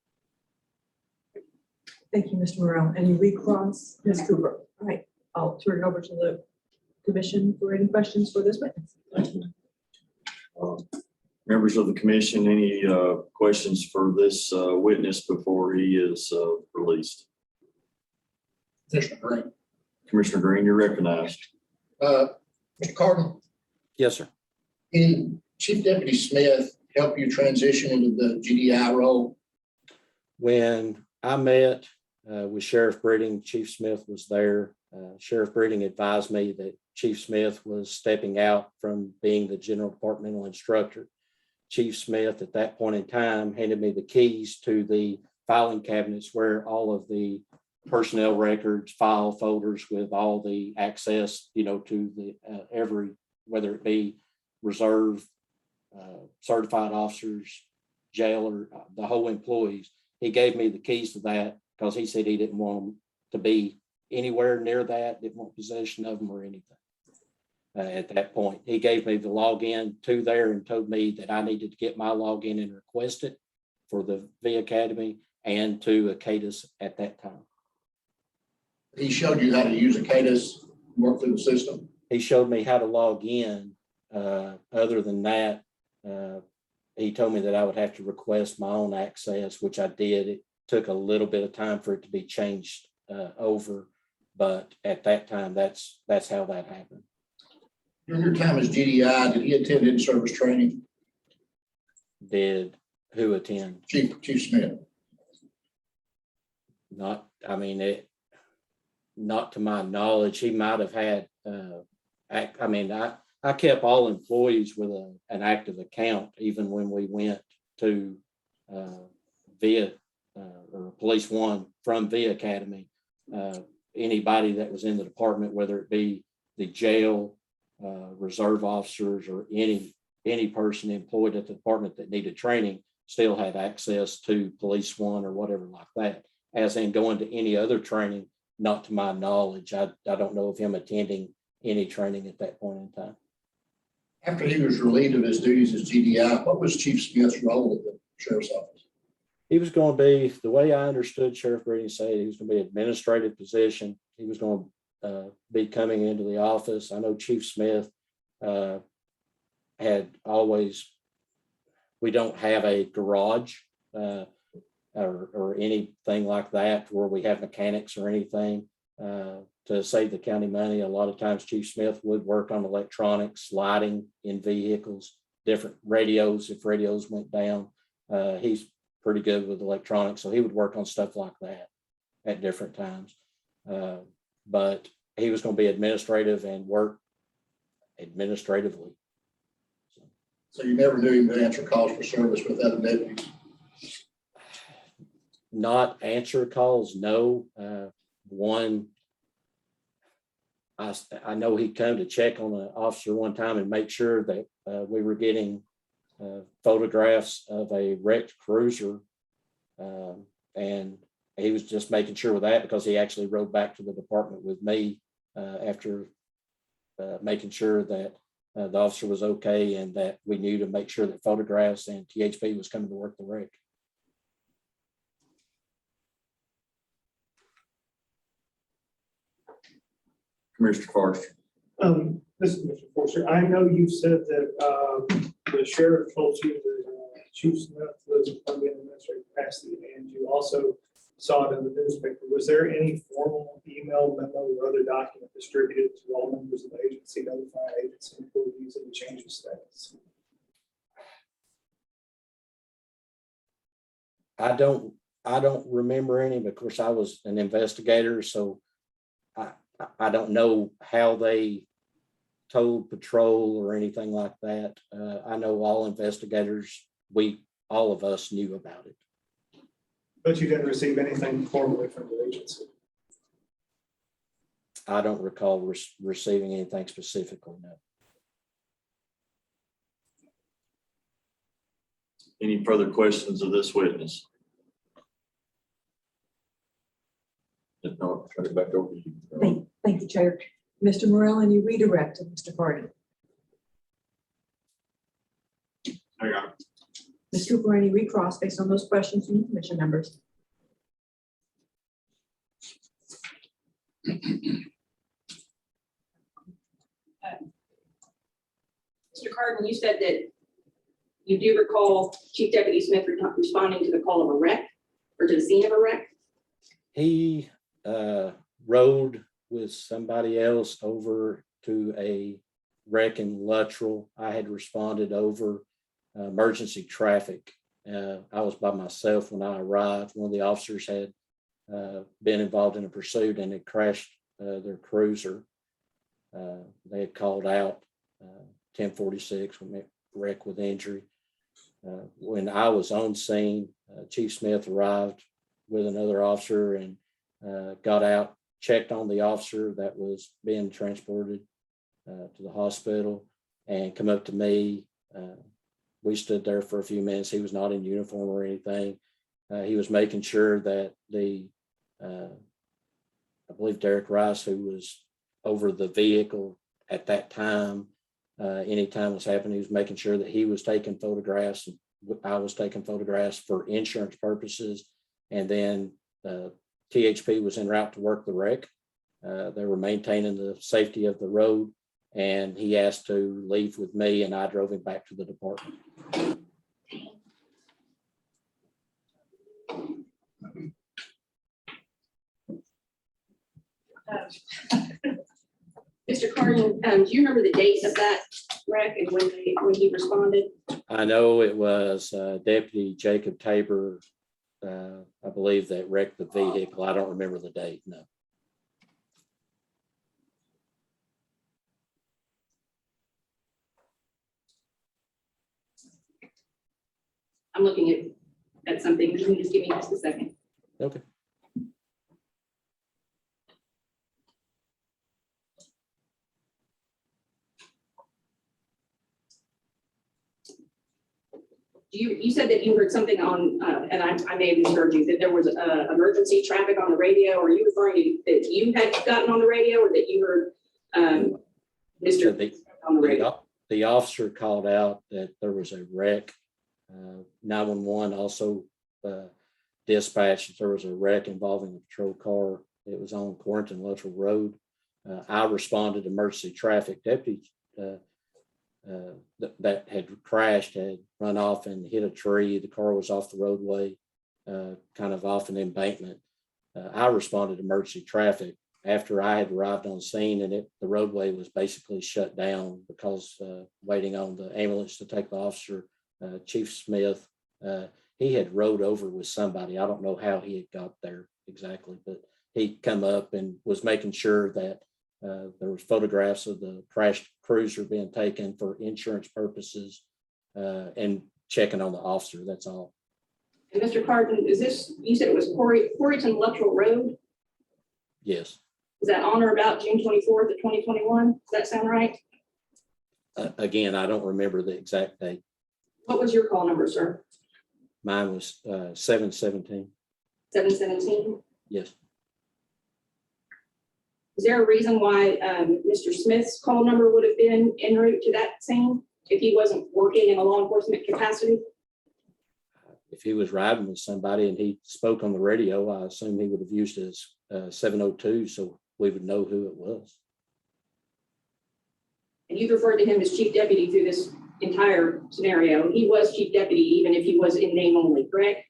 C: Thank you, Mr. Morrell. Any recross? Ms. Cooper. All right, I'll turn it over to the commission for any questions for this witness.
A: Thank you. Members of the commission, any questions for this witness before he is released?
J: Commissioner Green.
A: Commissioner Green, you're recognized.
J: Mr. Carden,
M: Yes, sir.
J: did Chief Deputy Smith help you transition into the GDI role?
M: When I met with Sheriff Breeding, Chief Smith was there. Sheriff Breeding advised me that Chief Smith was stepping out from being the general departmental instructor. Chief Smith at that point in time handed me the keys to the filing cabinets where all of the personnel records, file folders with all the access, to the every, whether it be reserve, certified officers, jailer, the whole employees. He gave me the keys to that because he said he didn't want them to be anywhere near that, didn't want possession of them or anything. At that point, he gave me the login to there and told me that I needed to get my login and request it for the V Academy and to ACADIS at that time.
J: He showed you how to use ACADIS, work through the system?
M: He showed me how to log in. Other than that, he told me that I would have to request my own access, which I did. It took a little bit of time for it to be changed over, but at that time, that's how that happened.
J: During your time as GDI, did he attend in-service training?
M: Did who attend?
J: Chief Smith.
M: Not to my knowledge. He might have had, I kept all employees with an active account, even when we went to via or Police One from V Academy. Anybody that was in the department, whether it be the jail, reserve officers, or any person employed at the department that needed training, still had access to Police One or whatever like that. As in going to any other training, not to my knowledge. I don't know of him attending any training at that point in time.
J: After he was relieved of his duties as GDI, what was Chief Smith's role at the sheriff's office?
M: He was going to be, the way I understood Sheriff Breeding say, he was going to be an administrative position. He was going to be coming into the office. I know Chief Smith had always, we don't have a garage or anything like that where we have mechanics or anything. to save the county money. A lot of times Chief Smith would work on electronics, lighting in vehicles, different radios, if radios went down. He's pretty good with electronics, so he would work on stuff like that at different times. But he was going to be administrative and work administratively.
J: So you never knew him to answer calls for service with other deputies?
M: Not answer calls, no. One, I know he come to check on an officer one time and make sure that we were getting photographs of a wrecked cruiser. And he was just making sure with that because he actually rode back to the department with me after making sure that the officer was okay and that we knew to make sure that photographs and THP was coming to work the wreck.
A: Commissioner Forrester.
H: This is Mr. Forster. I know you said that the sheriff told you that Chief Smith was going to be in administrative capacity, and you also saw it in the newspaper. Was there any formal email, memo, or other document distributed to all members of the agency notifying agency employees of the change of status?
M: I don't remember any, but of course I was an investigator, so I don't know how they told patrol or anything like that. I know all investigators, all of us knew about it.
H: But you didn't receive anything formally from the agency?
M: I don't recall receiving anything specifically, no.
A: Any further questions of this witness? If not, I'll turn it back over to you.
C: Thank you, Chair. Mr. Morel, and you redirect to Mr. Carden.
A: Hang on.
C: Ms. Cooper, any recross based on those questions from the commission members?
F: Mr. Carden, you said that you do recall Chief Deputy Smith responding to the call of a wreck or to the scene of a wreck?
M: He rode with somebody else over to a wreck in Luttrell. I had responded over emergency traffic. I was by myself when I arrived. One of the officers had been involved in a pursuit and had crashed their cruiser. They had called out 1046 wreck with injury. When I was on scene, Chief Smith arrived with another officer and got out, checked on the officer that was being transported to the hospital and come up to me. We stood there for a few minutes. He was not in uniform or anything. He was making sure that I believe Derek Rice, who was over the vehicle at that time, anytime was happening, he was making sure that he was taking photographs. I was taking photographs for insurance purposes. And then THP was en route to work the wreck. They were maintaining the safety of the road, and he asked to leave with me, and I drove him back to the department.
F: Mr. Carden, do you remember the date of that wreck and when he responded?
M: I know it was Deputy Jacob Tabor, I believe, that wrecked the vehicle. I don't remember the date, no.
F: I'm looking at something. Can you just give me just a second?
M: Okay.
F: You said that you heard something on, and I may have misheard you, that there was emergency traffic on the radio. Are you referring to that you had gotten on the radio or that you heard Mr. on the radio?
M: The officer called out that there was a wreck. 911 also dispatched that there was a wreck involving a patrol car. It was on Quarantine Luttrell Road. I responded to emergency traffic. Deputy that had crashed had run off and hit a tree. The car was off the roadway, kind of off an embankment. I responded to emergency traffic after I had arrived on scene, and the roadway was basically shut down because waiting on the ambulance to take the officer, Chief Smith, he had rode over with somebody. I don't know how he had got there exactly, but he come up and was making sure that there was photographs of the crashed cruiser being taken for insurance purposes and checking on the officer. That's all.
F: And Mr. Carden, is this, you said it was Coreyton Luttrell Road?
M: Yes.
F: Is that on or about June 24th of 2021? Does that sound right?
M: Again, I don't remember the exact date.
F: What was your call number, sir?
M: Mine was 717.
F: 717?
M: Yes.
F: Is there a reason why Mr. Smith's call number would have been en route to that scene if he wasn't working in a law enforcement capacity?
M: If he was riding with somebody and he spoke on the radio, I assume he would have used his 702, so we would know who it was.
F: And you've referred to him as chief deputy through this entire scenario. He was chief deputy, even if he was in name only, correct?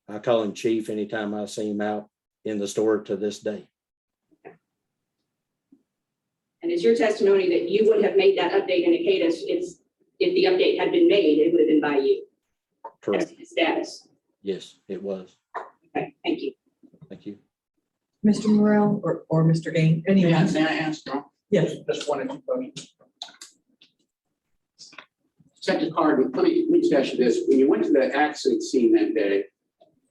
M: I call him chief anytime I see him out in the store to this day.
F: And is your testimony that you would have made that update in Acatus if the update had been made, it would have been by you?
M: Correct.
F: As to his status.
M: Yes, it was.
F: Okay, thank you.
M: Thank you.
C: Mr. Morrell or Mr. Gain, anyone?
B: May I ask?
C: Yes.
B: Just one or two questions. Detective Carden, let me just ask you this. When you went to the accident scene that day,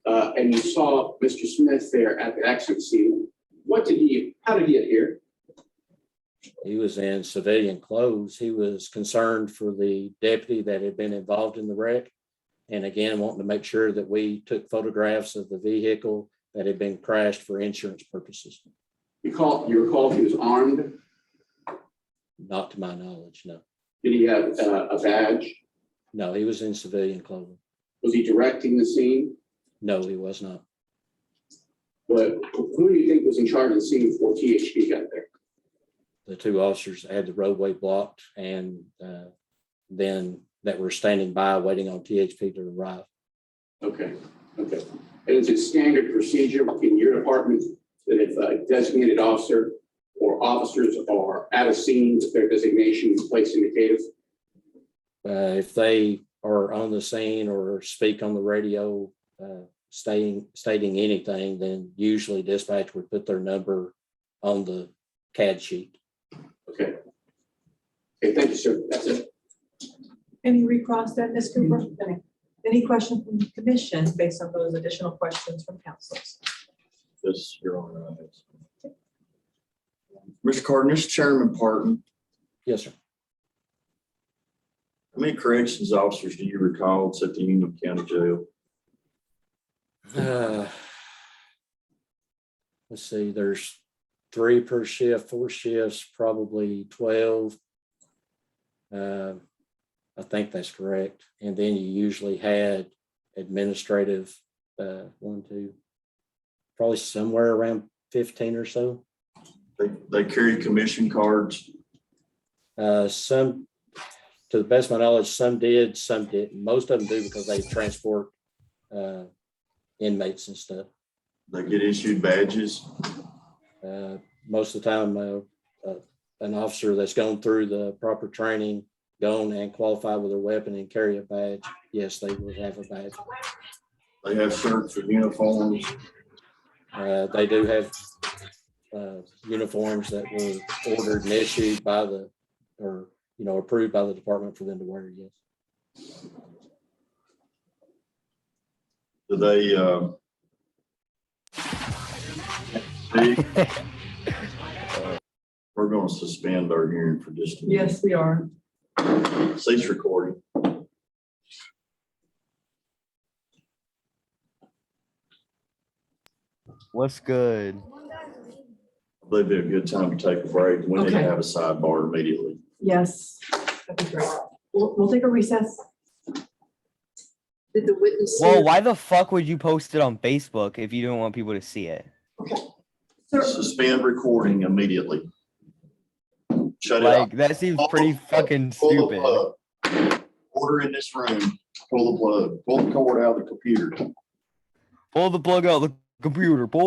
B: and you saw Mr. Smith there at the accident scene, how did he get here?
M: He was in civilian clothes. He was concerned for the deputy that had been involved in the wreck. And again, wanting to make sure that we took photographs of the vehicle that had been crashed for insurance purposes.
B: You recall he was armed?
M: Not to my knowledge, no.
B: Did he have a badge?
M: No, he was in civilian clothing.
B: Was he directing the scene?
M: No, he was not.
B: But who do you think was in charge of the scene before THP got there?
M: The two officers had the roadway blocked and then that were standing by waiting on THP to arrive.
B: Okay. And is it standard procedure in your department that if a designated officer or officers are at a scene with their designation placed in the case?
M: If they are on the scene or speak on the radio, stating anything, then usually dispatch would put their number on the CAD sheet.
B: Okay, thank you, sir. That's it.
C: Any recross that, Ms. Cooper? Any questions from the commission based on those additional questions from councils?
A: Yes, Your Honor. Mr. Carden, this is Chairman Parton.
M: Yes, sir.
A: How many corrections officers do you recall at the Union County Jail?
M: Let's see, there's 3 per shift, 4 shifts, probably 12. I think that's correct. And then you usually had administrative, 1, 2, probably somewhere around 15 or so.
A: They carry commission cards.
M: Some, to the best of my knowledge, some did, some didn't. Most of them do because they transport inmates and stuff.
A: They get issued badges.
M: Most of the time, an officer that's gone through the proper training, gone and qualified with their weapon and carry a badge, yes, they would have a badge.
A: They have shirts or uniforms.
M: They do have uniforms that were ordered and issued by approved by the department for them to wear, yes.
A: Do they, we're going to suspend our hearing for just a minute.
C: Yes, we are.
A: Cease recording.
N: What's good?
A: I believe it'd be a good time to take a break. We need to
C: Okay.
A: have a sidebar immediately.
C: Yes, that'd be great. We'll take a recess. Did the witness?
N: Well, why the fuck would you post it on Facebook if you don't want people to see it?
C: Sir,
A: Suspend recording immediately. Shut it
N: Like,
A: off.
N: that seems pretty fucking
A: Pull the
N: stupid.
A: plug. Order in this room. Pull the plug. Pull the cord out of the computer.
N: Pull the plug out of the computer. Pull